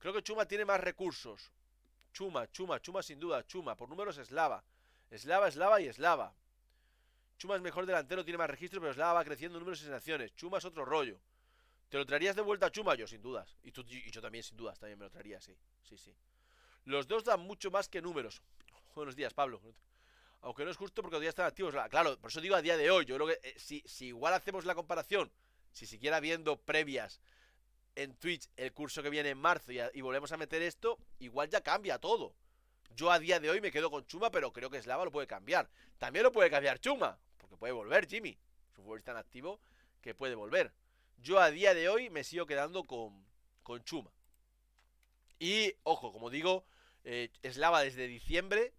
Creo que Chuma tiene más recursos. Chuma sin duda. Chuma, por números Eslava. Eslava y Eslava. Chuma es mejor delantero, tiene más registro, pero Eslava va creciendo en números y sensaciones. Chuma es otro rollo. ¿Te lo traerías de vuelta a Chuma? Yo, sin dudas. Y yo también, sin dudas, también me lo traería, sí. Sí. Los dos dan mucho más que números. Buenos días, Pablo. Aunque no es justo porque los días están activos. Claro, por eso digo a día de hoy. Yo creo que si igual hacemos la comparación, si siquiera viendo previas en Twitch el curso que viene en marzo y volvemos a meter esto, igual ya cambia todo. Yo a día de hoy me quedo con Chuma, pero creo que Eslava lo puede cambiar. También lo puede cambiar Chuma, porque puede volver Jimmy. Es un futbolista tan activo que puede volver. Yo a día de hoy me sigo quedando con Chuma. Y, ojo, como digo, Eslava desde diciembre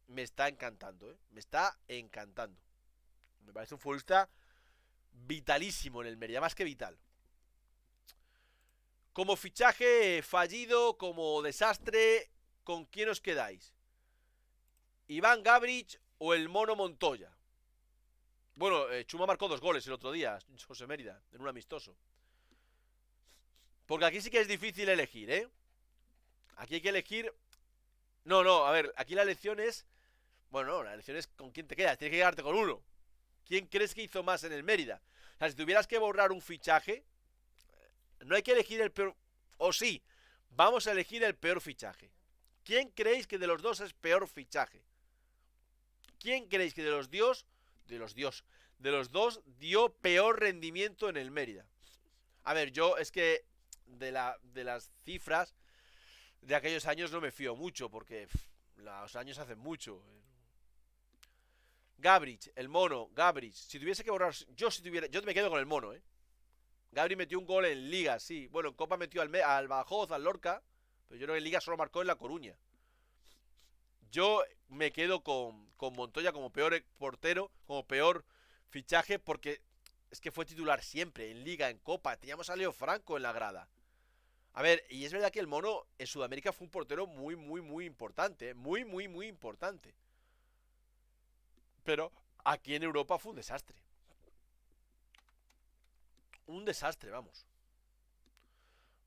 me está encantando, ¿eh? Me está encantando. Me parece un futbolista vitalísimo en el Mérida, más que vital. Como fichaje fallido, como desastre, ¿con quién os quedáis? ¿Iván Gabric o el Mono Montoya? Bueno, Chuma marcó 2 goles el otro día, José Mérida, en un amistoso. Porque aquí sí que es difícil elegir, ¿eh? Aquí hay que elegir... No, a ver, aquí la elección es... Bueno, no, la elección es con quién te quedas, tienes que quedarte con uno. ¿Quién crees que hizo más en el Mérida? O sea, si tuvieras que borrar un fichaje, no hay que elegir el peor... O sí, vamos a elegir el peor fichaje. ¿Quién creéis que de los dos es peor fichaje? ¿Quién creéis que de los dos dio peor rendimiento en el Mérida? A ver, yo es que de las cifras de aquellos años no me fío mucho, porque los años hacen mucho. Gabric, el Mono, Gabric. Si tuviese que borrar... Yo me quedo con el Mono, ¿eh? Gabric metió un gol en Liga, sí. Bueno, en Copa metió al Badajoz, al Lorca. Pero yo creo que en Liga solo marcó en La Coruña. Yo me quedo con Montoya como peor portero, como peor fichaje, porque es que fue titular siempre, en Liga, en Copa. Teníamos a Leo Franco en la grada. A ver, y es verdad que el Mono en Sudamérica fue un portero muy, muy, muy importante. Muy, muy, muy importante. Pero aquí en Europa fue un desastre. Un desastre, vamos.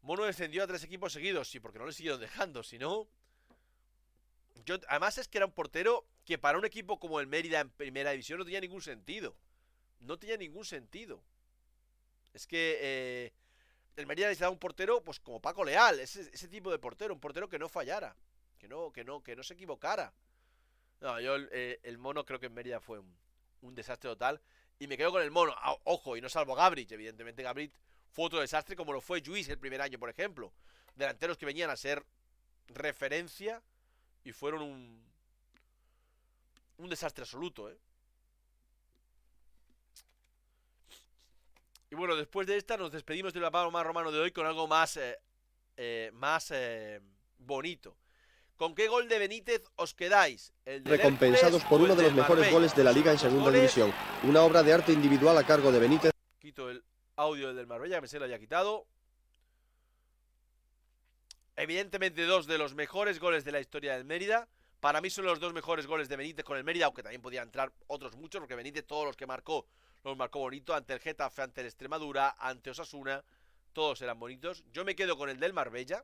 Mono descendió a 3 equipos seguidos. Sí, porque no le siguieron dejando, si no... Además es que era un portero que para un equipo como el Mérida en primera división no tenía ningún sentido. No tenía ningún sentido. Es que el Mérida necesitaba un portero pues como Paco Leal, ese tipo de portero, un portero que no fallara, que no se equivocara. No, yo el Mono creo que en Mérida fue un desastre total. Y me quedo con el Mono. Ojo, y no salvo Gabric. Evidentemente Gabric fue otro desastre, como lo fue Lluís el primer año, por ejemplo. Delanteros que venían a ser referencia y fueron un desastre absoluto, ¿eh? Y bueno, después de esta nos despedimos del Panorama Romano de hoy con algo más bonito. ¿Con qué gol de Benítez os quedáis? ¿El del recompensados por uno de los mejores goles de la Liga en segunda división? Una obra de arte individual a cargo de Benítez. Quito el audio del Marbella, que me se lo haya quitado. Evidentemente 2 de los mejores goles de la historia del Mérida. Para mí son los 2 mejores goles de Benítez con el Mérida, aunque también podían entrar otros muchos, porque Benítez todos los que marcó, los marcó bonito. Ante el Getafe, ante el Extremadura, ante Osasuna, todos eran bonitos. Yo me quedo con el del Marbella.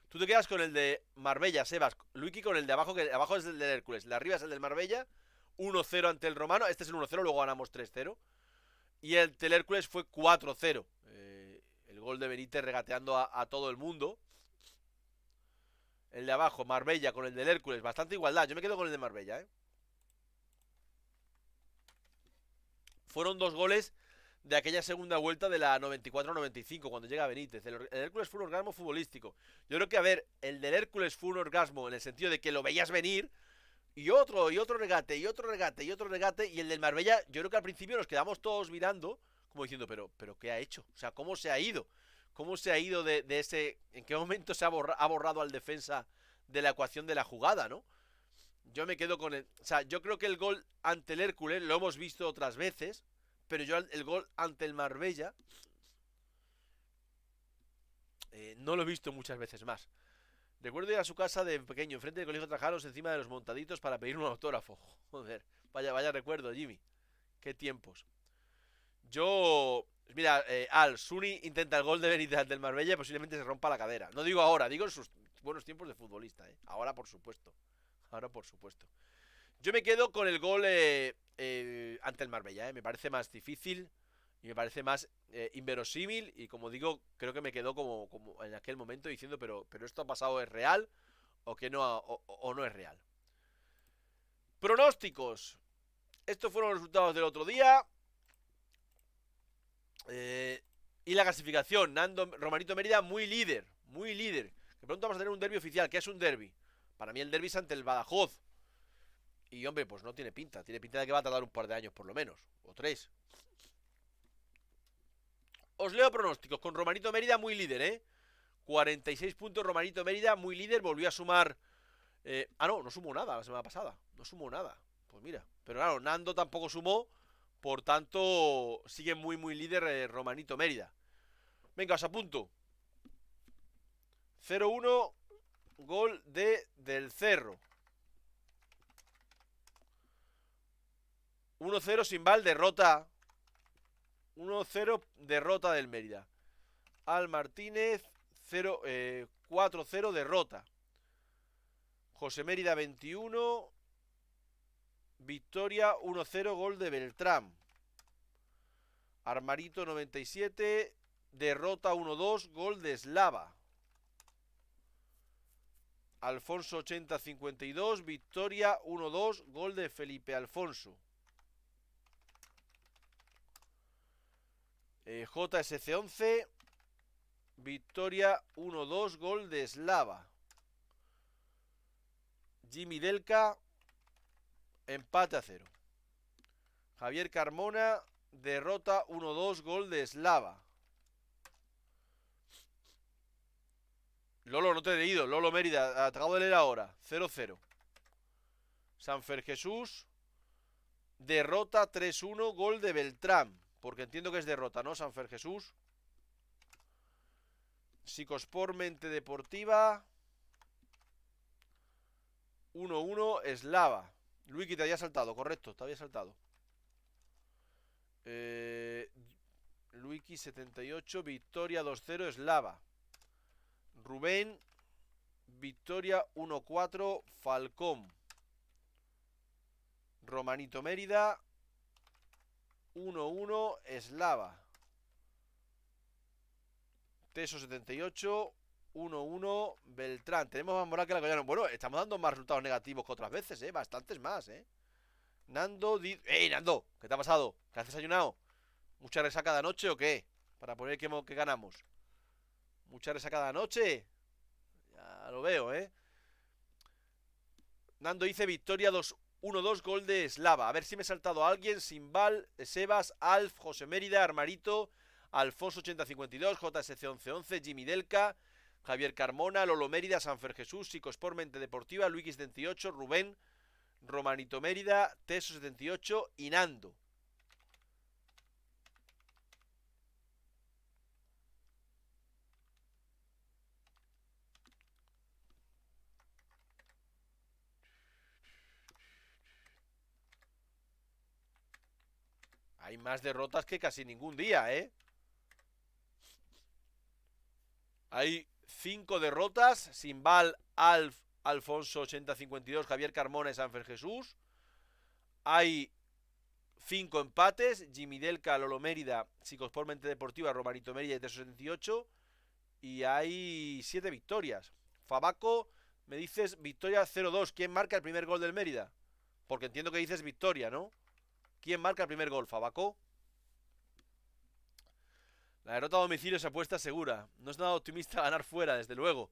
Tú te quedas con el de Marbella, Sebas. Luiki con el de abajo, que abajo es el del Hércules. El de arriba es el del Marbella. 1-0 ante el Romano. Este es el 1-0, luego ganamos 3-0. Y el del Hércules fue 4-0. El gol de Benítez regateando a todo el mundo. El de abajo, Marbella con el del Hércules. Bastante igualdad. Yo me quedo con el de Marbella, Fueron 2 goles de aquella segunda vuelta de la 94-95, cuando llega Benítez. El Hércules fue un orgasmo futbolístico. Yo creo que, a ver, el del Hércules fue un orgasmo en el sentido de que lo veías venir. Y otro regate, y otro regate, y otro regate. Y el del Marbella, yo creo que al principio nos quedamos todos mirando, como diciendo, pero ¿qué ha hecho? O sea, ¿cómo se ha ido? ¿Cómo se ha ido de ese... ¿En qué momento se ha borrado al defensa de la ecuación de la jugada, no? Yo me quedo con el... O sea, yo creo que el gol ante el Hércules lo hemos visto otras veces, pero yo el gol ante el Marbella no lo he visto muchas veces más. Recuerdo ir a su casa de pequeño, enfrente del colegio Trajaros, encima de los montaditos para pedir un autógrafo. Joder, vaya recuerdo, Jimmy. Qué tiempos. Yo... Mira, Suni intenta el gol de Benítez del Marbella y posiblemente se rompa la cadera. No digo ahora, digo en sus buenos tiempos de futbolista, Ahora por supuesto. Yo me quedo con el gol ante el Marbella, Me parece más difícil y me parece más inverosímil. Y como digo, creo que me quedó como en aquel momento diciendo, pero esto ha pasado, ¿es real? ¿O que no, o no es real? Pronósticos. Estos fueron los resultados del otro día. Y la clasificación. Romanito Mérida muy líder. Que pronto vamos a tener un derbi oficial. ¿Qué es un derbi? Para mí el derbi es ante el Badajoz. Y hombre, pues no tiene pinta. Tiene pinta de que va a tardar un par de años por lo menos. O 3. Os leo pronósticos. Con Romanito Mérida muy líder, 46 puntos Romanito Mérida, muy líder. Volvió a sumar... no sumó nada la semana pasada. No sumó nada. Pues mira. Pero claro, Nando tampoco sumó. Por tanto, sigue muy líder Romanito Mérida. Venga, os apunto. 0-1, gol del Cerro. 1-0 Simbal, derrota. 1-0, derrota del Mérida. Al Martínez, 4-0, derrota. José Mérida, 21. Victoria 1-0, gol de Beltrán. Armarito 97, derrota 1-2, gol de Slava. Alfonso 80-52, victoria 1-2, gol de Felipe Alfonso. JSC 11, victoria 1-2, gol de Slava. Jimmy Delca, empate a 0. Javier Carmona, derrota 1-2, gol de Slava. Lolo, no te he leído. Lolo Mérida, acabo de leer ahora. 0-0. Sanfer Jesús. Derrota 3-1, gol de Beltrán. Porque entiendo que es derrota, ¿no? Sanfer Jesús. Psicosport Mente Deportiva. 1-1, Eslava. Luiki te había saltado, correcto, te había saltado. Luiki 78, Victoria 2-0, Eslava. Rubén, Victoria 1-4, Falcón. Romanito Mérida 1-1, Eslava. Teso 78, 1-1, Beltrán. Tenemos más moral que la Collano. Bueno, estamos dando más resultados negativos que otras veces, bastantes más, Nando, Nando, ¿qué te ha pasado? ¿Qué has desayunado? ¿Mucha resaca de anoche o qué? Para poner que ganamos. ¿Mucha resaca de anoche? Ya lo veo, Nando dice Victoria 1-2, gol de Eslava. A ver si me he saltado a alguien. Simbal, Sebas, Alf, José Mérida, Armarito, Alfonso 8052, JSC 1111, Jimmy Delca, Javier Carmona, Lolo Mérida, Sanfer Jesús, Psicosport Mente Deportiva, Luiki 78, Rubén, Romanito Mérida, Teso 78 y Nando. Hay más derrotas que casi ningún día, Hay 5 derrotas. Simbal, Alf, Alfonso 8052, Javier Carmona y Sanfer Jesús. Hay 5 empates. Jimmy Delca, Lolo Mérida, Psicosport Mente Deportiva, Romanito Mérida y 378. Y hay 7 victorias. Fabaco, me dices victoria 0-2. ¿Quién marca el primer gol del Mérida? Porque entiendo que dices victoria, ¿no? ¿Quién marca el primer gol? ¿Fabaco? La derrota a domicilio se apuesta segura. No es nada optimista ganar fuera, desde luego.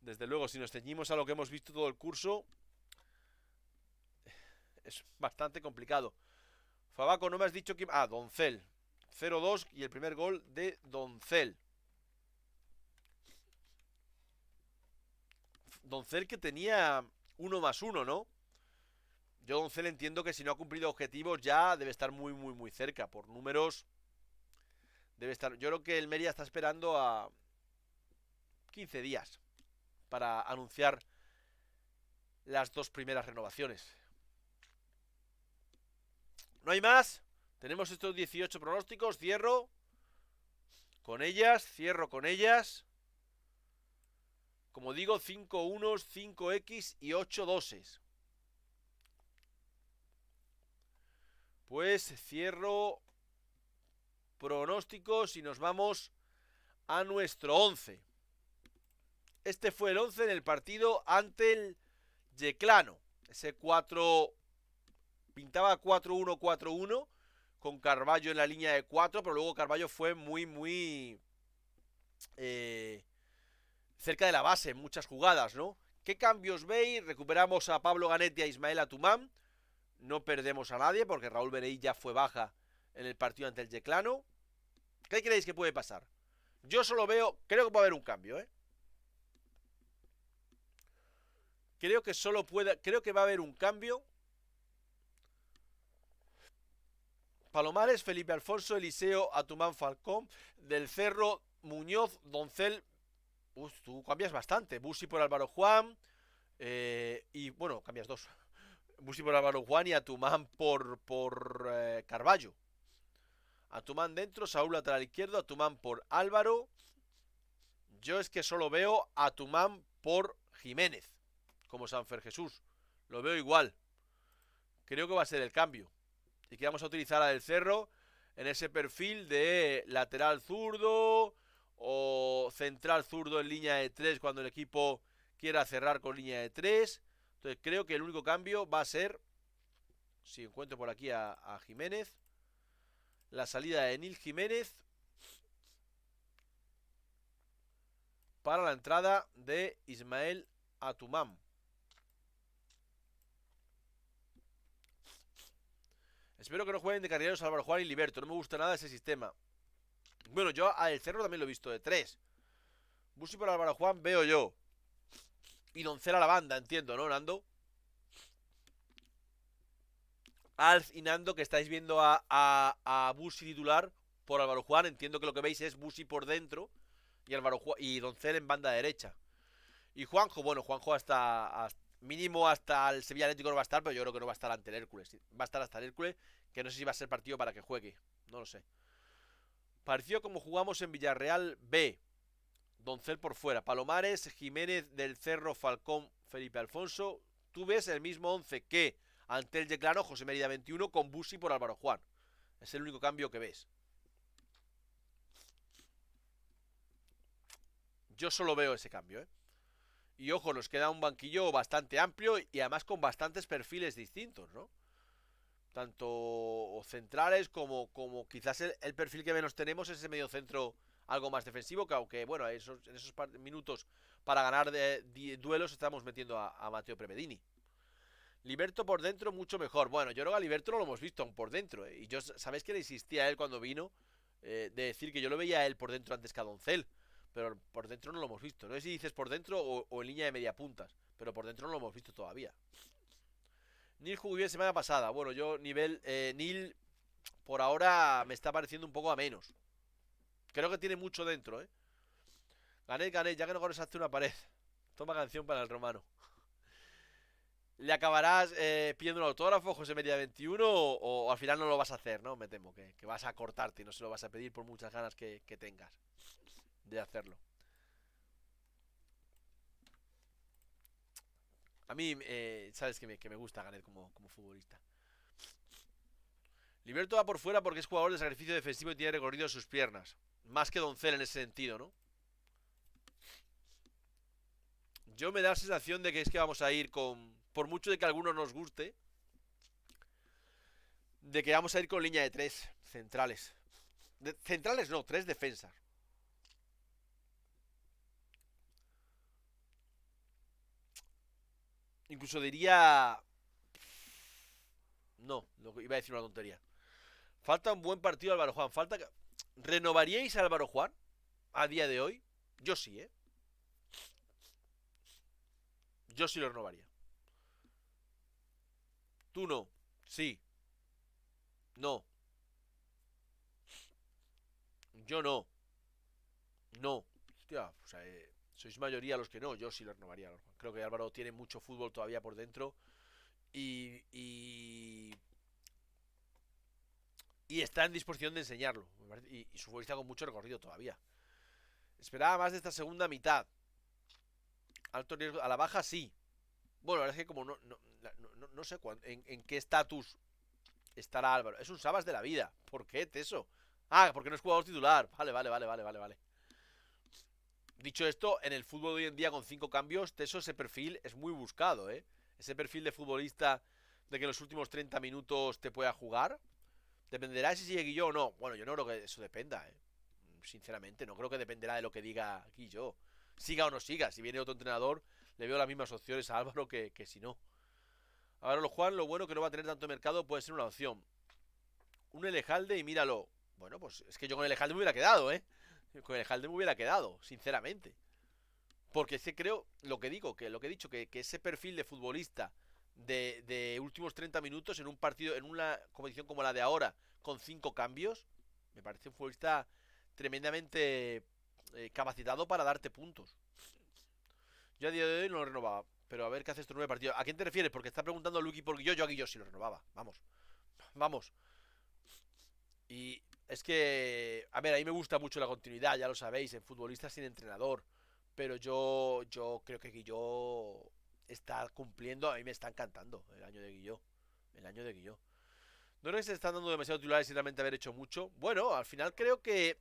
Desde luego, si nos ceñimos a lo que hemos visto todo el curso, es bastante complicado. Fabaco, no me has dicho quién... Ah, Doncel. 0-2 y el primer gol de Doncel. Doncel que tenía 1+1, ¿no? Yo Doncel entiendo que si no ha cumplido objetivos ya debe estar muy, muy, muy cerca. Por números debe estar... Yo creo que el Mérida está esperando a 15 días para anunciar las 2 primeras renovaciones. No hay más. Tenemos estos 18 pronósticos. Cierro con ellas. Cierro con ellas. Como digo, 5 unos, 5X y 8 doses. Pues cierro pronósticos y nos vamos a nuestro 11. Este fue el 11 en el partido ante el Yeclano. Ese 4 pintaba 4-1, 4-1 con Carballo en la línea de 4, pero luego Carballo fue muy, muy cerca de la base en muchas jugadas, ¿no? ¿Qué cambios veis? Recuperamos a Pablo Ganet y a Ismael Atumán. No perdemos a nadie porque Raúl Bereí ya fue baja en el partido ante el Yeclano. ¿Qué creéis que puede pasar? Yo solo veo... Creo que va a haber un cambio, Creo que va a haber un cambio. Palomares, Felipe Alfonso, Eliseo, Atumán, Falcón, Del Cerro, Muñoz, Doncel. Tú cambias bastante. Busi por Álvaro Juan. Y bueno, cambias 2. Busi por Álvaro Juan y Atumán por Carballo. Atumán dentro, Saúl lateral izquierdo, Atumán por Álvaro. Yo es que solo veo Atumán por Jiménez, como Sanfer Jesús. Lo veo igual. Creo que va a ser el cambio. Y que vamos a utilizar a Del Cerro en ese perfil de lateral zurdo o central zurdo en línea de 3 cuando el equipo quiera cerrar con línea de 3. Entonces creo que el único cambio va a ser, si encuentro por aquí a Jiménez, la salida de Nil Jiménez para la entrada de Ismael Atumán. Espero que no jueguen de carrileros Álvaro Juan y Liberto. No me gusta nada ese sistema. Bueno, yo a El Cerro también lo he visto de 3. Busi por Álvaro Juan veo yo. Y Doncel a la banda, entiendo, ¿no, Nando? Alf y Nando, que estáis viendo a Busi titular por Álvaro Juan. Entiendo que lo que veis es Busi por dentro y Doncel en banda derecha. Y Juanjo, bueno, Juanjo hasta mínimo hasta el Sevilla Atlético no va a estar, pero yo creo que no va a estar ante el Hércules. Va a estar hasta el Hércules, que no sé si va a ser partido para que juegue. No lo sé. Pareció como jugamos en Villarreal B. Doncel por fuera. Palomares, Jiménez del Cerro, Falcón, Felipe Alfonso. Tú ves el mismo 11 que ante el Yeclano, José Mérida 21 con Busi por Álvaro Juan. Es el único cambio que ves. Yo solo veo ese cambio, ¿eh? Y ojo, nos queda un banquillo bastante amplio y además con bastantes perfiles distintos, ¿no? Tanto centrales como quizás el perfil que menos tenemos es ese medio centro algo más defensivo, que aunque, bueno, en esos minutos para ganar duelos estamos metiendo a Matteo Premedini. Liberto por dentro mucho mejor. Bueno, yo creo que a Liberto no lo hemos visto aún por dentro, ¿eh? Y yo, ¿sabéis que le insistía a él cuando vino? De decir que yo lo veía a él por dentro antes que a Doncel. Pero por dentro no lo hemos visto. No sé si dices por dentro o en línea de media puntas. Pero por dentro no lo hemos visto todavía. Nil jugó bien semana pasada. Bueno, yo Nil por ahora me está pareciendo un poco a menos. Creo que tiene mucho dentro, ¿eh? Gané, ya que no conoces hace una pared. Toma canción para el romano. ¿Le acabarás pidiendo un autógrafo, José Mérida 21? O al final no lo vas a hacer, ¿no? Me temo que vas a cortarte y no se lo vas a pedir por muchas ganas que tengas de hacerlo. A mí, sabes que me gusta Ganet como futbolista. Liberto va por fuera porque es jugador de sacrificio defensivo y tiene recorrido en sus piernas. Más que Doncel en ese sentido, ¿no? Yo me da la sensación de que es que vamos a ir con... Por mucho de que a algunos nos guste, de que vamos a ir con línea de 3 centrales. Centrales no, 3 defensas. Incluso diría... No, iba a decir una tontería. Falta un buen partido Álvaro Juan. ¿Renovaríais a Álvaro Juan a día de hoy? Yo sí, ¿eh? Yo sí lo renovaría. Tú no. Sí. No. Yo no. No. Hostia, o sea, sois mayoría los que no. Yo sí lo renovaría. Creo que Álvaro tiene mucho fútbol todavía por dentro. Y está en disposición de enseñarlo. Y su futbolista con mucho recorrido todavía. Esperaba más de esta segunda mitad. Alto riesgo. A la baja sí. Bueno, la verdad es que como no sé en qué estatus estará Álvaro. Es un Sabas de la vida. ¿Por qué, Teso? Ah, porque no es jugador titular. Vale. Dicho esto, en el fútbol de hoy en día con 5 cambios, Teso, ese perfil es muy buscado, ¿eh? Ese perfil de futbolista de que en los últimos 30 minutos te pueda jugar. Dependerá si sigue Guilló o no. Bueno, yo no creo que eso dependa, ¿eh? Sinceramente, no creo que dependerá de lo que diga Guilló. Siga o no siga. Si viene otro entrenador, le veo las mismas opciones a Álvaro que si no. Ahora, Juan, lo bueno que no va a tener tanto mercado puede ser una opción. Un Elejalde y míralo. Bueno, pues es que yo con Elejalde me hubiera quedado, ¿eh? Con Elejalde me hubiera quedado, sinceramente. Porque es que creo, lo que he dicho, que ese perfil de futbolista de últimos 30 minutos en un partido, en una competición como la de ahora, con 5 cambios, me parece un futbolista tremendamente capacitado para darte puntos. Yo a día de hoy no lo renovaba, pero a ver qué hace estos 9 partidos. ¿A quién te refieres? Porque está preguntando a Lucky por Guilló, yo a Guilló sí lo renovaba. Vamos. Y es que, a ver, a mí me gusta mucho la continuidad, ya lo sabéis, en futbolistas sin entrenador. Pero yo creo que Guilló está cumpliendo, a mí me está encantando el año de Guilló. No creo que se están dando demasiado titulares sin realmente haber hecho mucho. Bueno, al final creo que,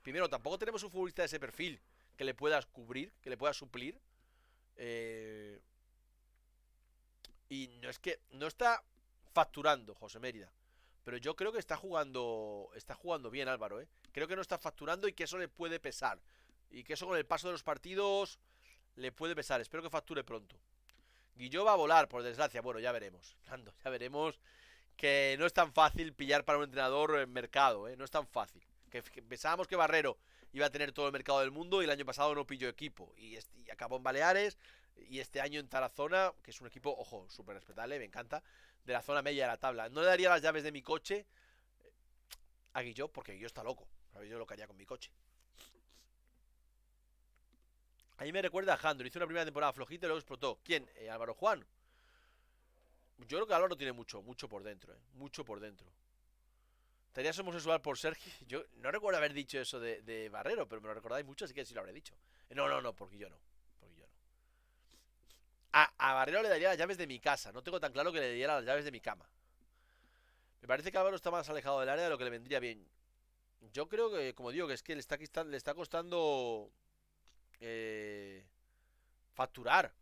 primero, tampoco tenemos un futbolista de ese perfil que le puedas cubrir, que le pueda suplir. Y no es que no está facturando José Mérida, pero yo creo que está jugando bien Álvaro, ¿eh? Creo que no está facturando y que eso le puede pesar. Y que eso con el paso de los partidos le puede pesar. Espero que facture pronto. Guilló va a volar, por desgracia. Bueno, ya veremos. Ya veremos que no es tan fácil pillar para un entrenador en mercado, ¿eh? No es tan fácil. Que pensábamos que Barrero iba a tener todo el mercado del mundo y el año pasado no pilló equipo. Y acabó en Baleares y este año en Tarazona, que es un equipo, ojo, súper respetable, me encanta, de la zona media de la tabla. No le daría las llaves de mi coche a Guilló porque Guilló está loco. Yo lo que haría con mi coche. A mí me recuerda a Jandro. Hizo una primera temporada flojita y luego explotó. ¿Quién? Álvaro Juan. Yo creo que Álvaro tiene mucho por dentro, mucho por dentro. ¿Estarías homosexual por Sergi? Yo no recuerdo haber dicho eso de Barrero, pero me lo recordáis mucho, así que sí lo habré dicho. No, porque yo no. A Barrero le daría las llaves de mi casa. No tengo tan claro que le diera las llaves de mi cama. Me parece que Álvaro está más alejado del área de lo que le vendría bien. Yo creo que, como digo, que es que le está costando facturar.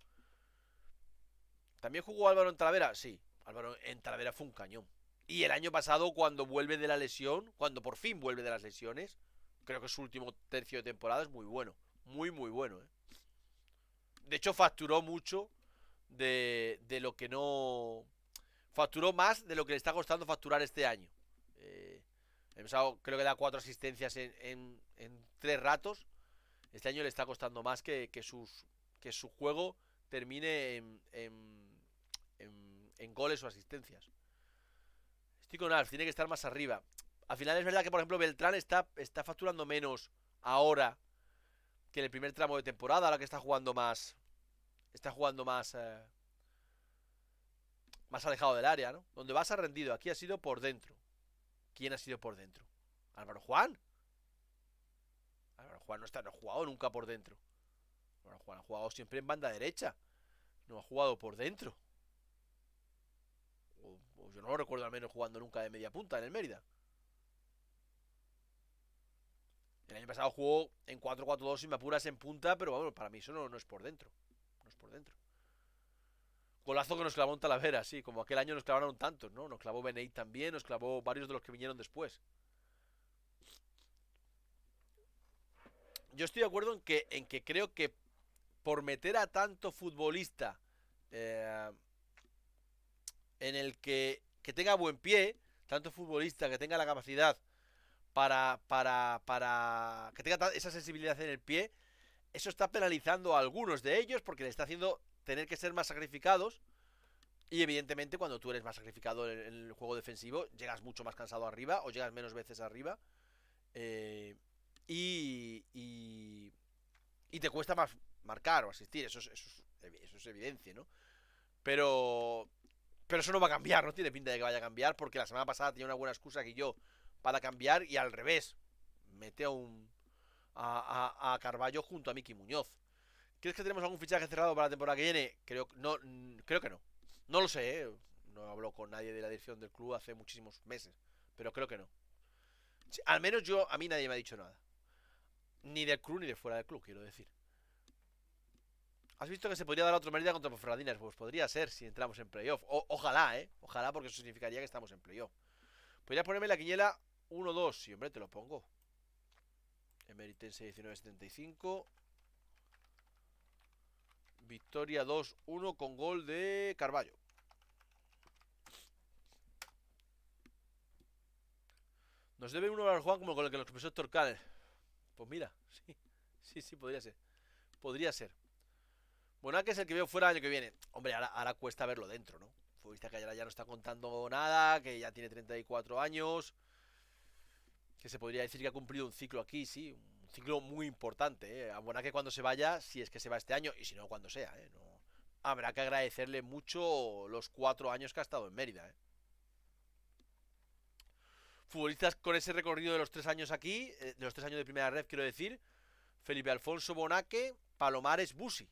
¿También jugó Álvaro en Talavera? Sí, Álvaro en Talavera fue un cañón. Y el año pasado, cuando vuelve de la lesión, cuando por fin vuelve de las lesiones, creo que su último tercio de temporada es muy bueno. Muy bueno, De hecho, facturó mucho de lo que no... Facturó más de lo que le está costando facturar este año. El pasado creo que da 4 asistencias en 3 ratos. Este año le está costando más que su juego termine en goles o asistencias. Estoy con Alf, tiene que estar más arriba. Al final es verdad que, por ejemplo, Beltrán está facturando menos ahora que en el primer tramo de temporada, ahora que está jugando más. Está jugando más. Más alejado del área, ¿no? Donde vas ha rendido. Aquí ha sido por dentro. ¿Quién ha sido por dentro? ¿Álvaro Juan? Álvaro Juan no ha jugado nunca por dentro. Álvaro Juan ha jugado siempre en banda derecha. No ha jugado por dentro. O yo no lo recuerdo al menos jugando nunca de media punta en el Mérida. El año pasado jugó en 4-4-2 y me apuras en punta, pero bueno, para mí eso no es por dentro. No es por dentro. Golazo que nos clavó en Talavera, sí, como aquel año nos clavaron tantos, ¿no? Nos clavó Beneit también, nos clavó varios de los que vinieron después. Yo estoy de acuerdo en que creo que por meter a tanto futbolista en el que tenga buen pie, tanto futbolista que tenga la capacidad para que tenga esa sensibilidad en el pie, eso está penalizando a algunos de ellos porque le está haciendo tener que ser más sacrificados. Y evidentemente cuando tú eres más sacrificado en el juego defensivo, llegas mucho más cansado arriba o llegas menos veces arriba. Y te cuesta más marcar o asistir. Eso es evidencia, ¿no? Pero eso no va a cambiar, no tiene pinta de que vaya a cambiar, porque la semana pasada tenía una buena excusa que yo para cambiar y al revés. Mete a Carballo junto a Miki Muñoz. ¿Crees que tenemos algún fichaje cerrado para la temporada que viene? Creo que no. No lo sé, ¿eh? No hablo con nadie de la dirección del club hace muchísimos meses, pero creo que no. Sí, al menos a mí nadie me ha dicho nada. Ni del club ni de fuera del club, quiero decir. ¿Has visto que se podría dar otro Mérida contra Ponferradina? Pues podría ser si entramos en playoff. Ojalá, Ojalá, porque eso significaría que estamos en playoff. Podría ponerme la quiniela 1-2. Sí, hombre, te lo pongo. Emeritense 1975. Victoria 2-1 con gol de Carballo. Nos debe uno al Juan como con el que nos expresó Héctor Caner. Pues mira, sí, podría ser. Podría ser. Bueno, que es el que veo fuera el año que viene. Hombre, ahora cuesta verlo dentro, ¿no? Futbolista que ya no está contando nada, que ya tiene 34 años. Que se podría decir que ha cumplido un ciclo aquí, sí. Un ciclo muy importante, ¿eh? A Bonaque cuando se vaya, si es que se va este año, y si no, cuando sea, ¿eh? No. Habrá que agradecerle mucho los 4 años que ha estado en Mérida, ¿eh? Futbolistas con ese recorrido de los 3 años aquí, de los 3 años de primera red, quiero decir. Felipe Alfonso, Bonaque, Palomares, Busi.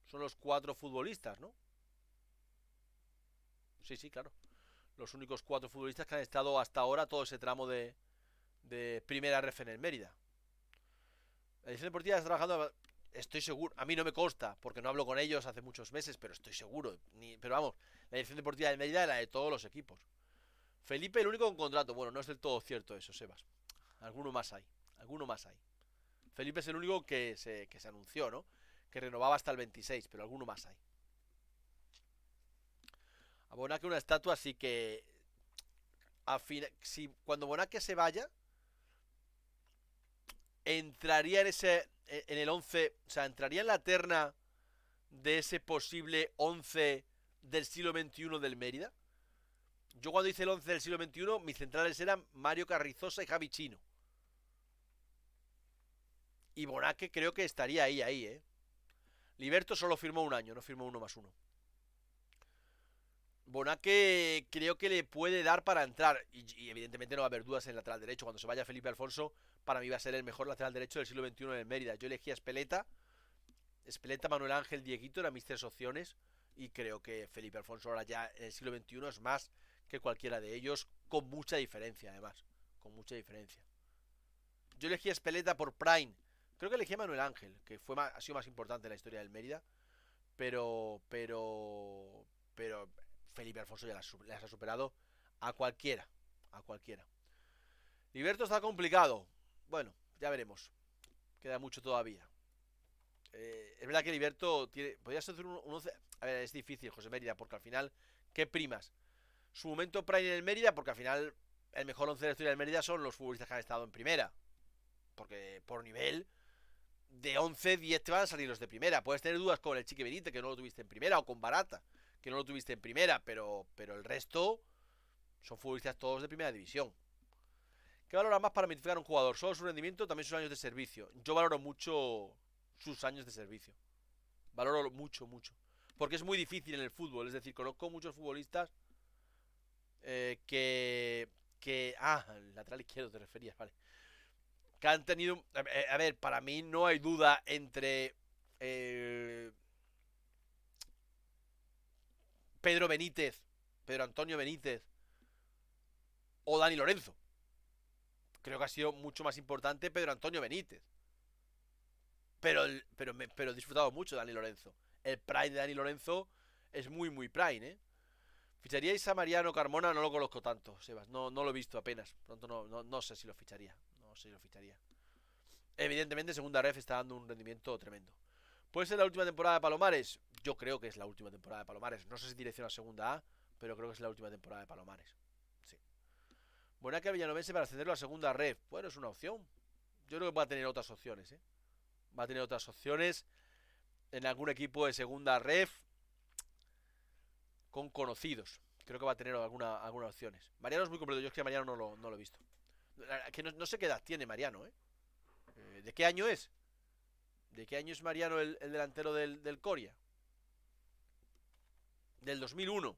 Son los 4 futbolistas, ¿no? Sí, claro. Los únicos 4 futbolistas que han estado hasta ahora todo ese tramo de primera ref en el Mérida. La edición deportiva está trabajando. Estoy seguro, a mí no me consta, porque no hablo con ellos hace muchos meses, pero estoy seguro. Pero vamos, la edición deportiva de Mérida es la de todos los equipos. Felipe, el único con contrato. Bueno, no es del todo cierto eso, Sebas. Alguno más hay. Felipe es el único que se anunció, ¿no? Que renovaba hasta el 26, pero alguno más hay. A Bonaque una estatua, así que cuando Bonaque se vaya, entraría en el 11, o sea, entraría en la terna de ese posible 11 del siglo XXI del Mérida. Yo cuando hice el 11 del siglo XXI, mis centrales eran Mario Carrizosa y Javi Chino. Y Bonaque creo que estaría ahí. Liberto solo firmó un año, no firmó 1+1. Bonaque creo que le puede dar para entrar. Y evidentemente no va a haber dudas en el lateral derecho. Cuando se vaya Felipe Alfonso, para mí va a ser el mejor lateral derecho del siglo XXI en el Mérida. Yo elegí a Espeleta, Manuel Ángel, Dieguito, eran mis 3 opciones. Y creo que Felipe Alfonso ahora ya en el siglo XXI es más que cualquiera de ellos, con mucha diferencia además. Con mucha diferencia. Yo elegí a Espeleta por Prime. Creo que elegí a Manuel Ángel, que ha sido más importante en la historia del Mérida. Pero Felipe Alfonso ya las ha superado a cualquiera. Liberto está complicado. Bueno, ya veremos. Queda mucho todavía. Es verdad que Liberto podría ser un 11. A ver, es difícil, José Mérida, porque al final, ¿qué primas? Su momento prime en el Mérida, porque al final el mejor 11 de la historia del Mérida son los futbolistas que han estado en primera. Porque por nivel, de 11, 10 te van a salir los de primera. Puedes tener dudas con el Chiqui Benítez, que no lo tuviste en primera, o con Barata, que no lo tuviste en primera, pero el resto son futbolistas todos de primera división. ¿Qué valora más para mitificar a un jugador? ¿Solo su rendimiento o también sus años de servicio? Yo valoro mucho sus años de servicio. Valoro mucho. Porque es muy difícil en el fútbol. Es decir, conozco muchos futbolistas que... el lateral izquierdo te referías, vale. Que han tenido... A ver, para mí no hay duda entre... Pedro Antonio Benítez o Dani Lorenzo. Creo que ha sido mucho más importante Pedro Antonio Benítez. Pero he disfrutado mucho de Dani Lorenzo. El prime de Dani Lorenzo es muy prime, ¿eh? ¿Ficharíais a Mariano Carmona? No lo conozco tanto, Sebas. No lo he visto apenas. Pronto no sé si lo ficharía. Evidentemente, segunda ref está dando un rendimiento tremendo. ¿Puede ser la última temporada de Palomares? Yo creo que es la última temporada de Palomares. No sé si dirección a segunda A, pero creo que es la última temporada de Palomares. Sí. Bonaque Villanovense para ascenderlo a segunda ref. Bueno, es una opción. Yo creo que va a tener otras opciones, ¿eh? Va a tener otras opciones en algún equipo de segunda ref con conocidos. Creo que va a tener algunas opciones. Mariano es muy completo. Yo es que a Mariano no lo he visto. Que no sé qué edad tiene Mariano, ¿eh? ¿De qué año es? ¿De qué año es Mariano el delantero del Coria? Del 2001.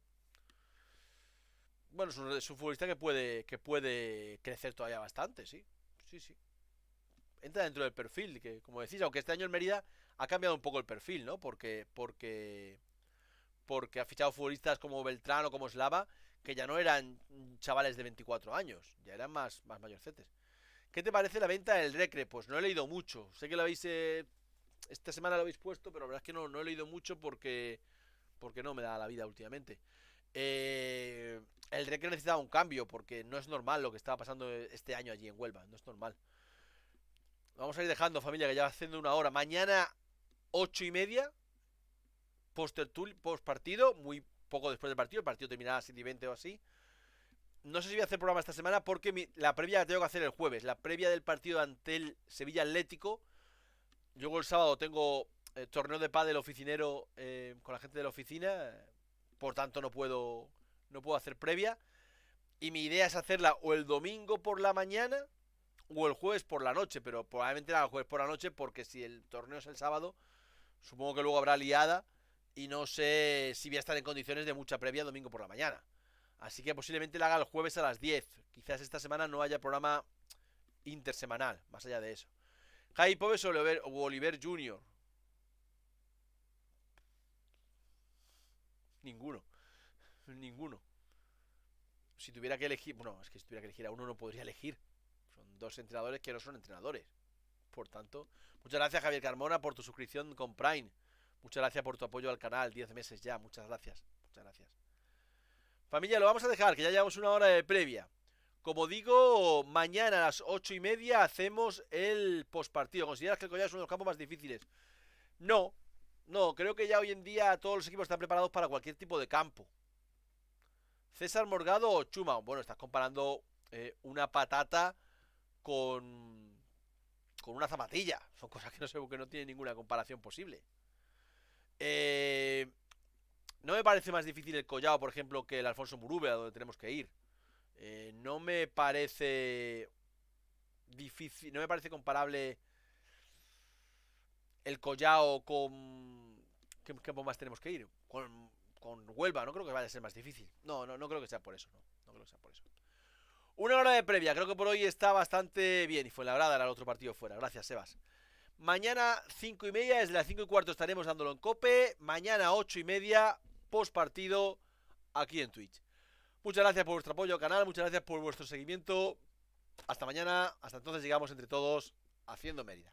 Bueno, es un futbolista que puede crecer todavía bastante, sí. Entra dentro del perfil, que como decís, aunque este año el Mérida ha cambiado un poco el perfil, ¿no? Porque ha fichado futbolistas como Beltrán o como Slava, que ya no eran chavales de 24 años, ya eran más mayorcetes. ¿Qué te parece la venta del Recre? Pues no he leído mucho. Sé que lo habéis... esta semana lo habéis puesto, pero la verdad es que no he leído mucho porque no me da la vida últimamente. El Recre necesitaba un cambio, porque no es normal lo que estaba pasando este año allí en Huelva. No es normal. Vamos a ir dejando, familia, que ya va haciendo una hora. Mañana, 8:30, post partido, muy poco después del partido. El partido terminará a 7:20 o así. No sé si voy a hacer programa esta semana porque la previa la tengo que hacer el jueves. La previa del partido ante el Sevilla Atlético. Luego el sábado tengo torneo de pádel oficinero con la gente de la oficina. Por tanto no puedo hacer previa. Y mi idea es hacerla o el domingo por la mañana o el jueves por la noche. Pero probablemente la haga el jueves por la noche, porque si el torneo es el sábado, supongo que luego habrá liada. Y no sé si voy a estar en condiciones de mucha previa domingo por la mañana. Así que posiblemente la haga el jueves a las 10. Quizás esta semana no haya programa intersemanal, más allá de eso. Javi Pobes o Oliver Jr. Ninguno. Si tuviera que elegir... Bueno, es que si tuviera que elegir a uno no podría elegir. Son dos entrenadores que no son entrenadores. Por tanto, muchas gracias, Javier Carmona, por tu suscripción con Prime. Muchas gracias por tu apoyo al canal. 10 meses ya. Muchas gracias. Familia, lo vamos a dejar, que ya llevamos una hora de previa. Como digo, mañana a las 8:30 hacemos el postpartido. ¿Consideras que el Collado es uno de los campos más difíciles? No, creo que ya hoy en día todos los equipos están preparados para cualquier tipo de campo. César Morgado o Chuma. Bueno, estás comparando una patata con con una zapatilla. Son cosas que no tienen ninguna comparación posible. No me parece más difícil el Collao, por ejemplo, que el Alfonso Muruve, a donde tenemos que ir. No me parece difícil, no me parece comparable el Collao con... ¿Qué más tenemos que ir? Con Huelva, no creo que vaya a ser más difícil. No creo que sea por eso, no creo que sea por eso. Una hora de previa, creo que por hoy está bastante bien. Y Fuenlabrada era el otro partido fuera. Gracias, Sebas. Mañana 5:30, desde las 5:15 estaremos dándolo en COPE. Mañana 8:30, post partido, aquí en Twitch. Muchas gracias por vuestro apoyo al canal, muchas gracias por vuestro seguimiento. Hasta mañana, hasta entonces llegamos entre todos haciendo Mérida.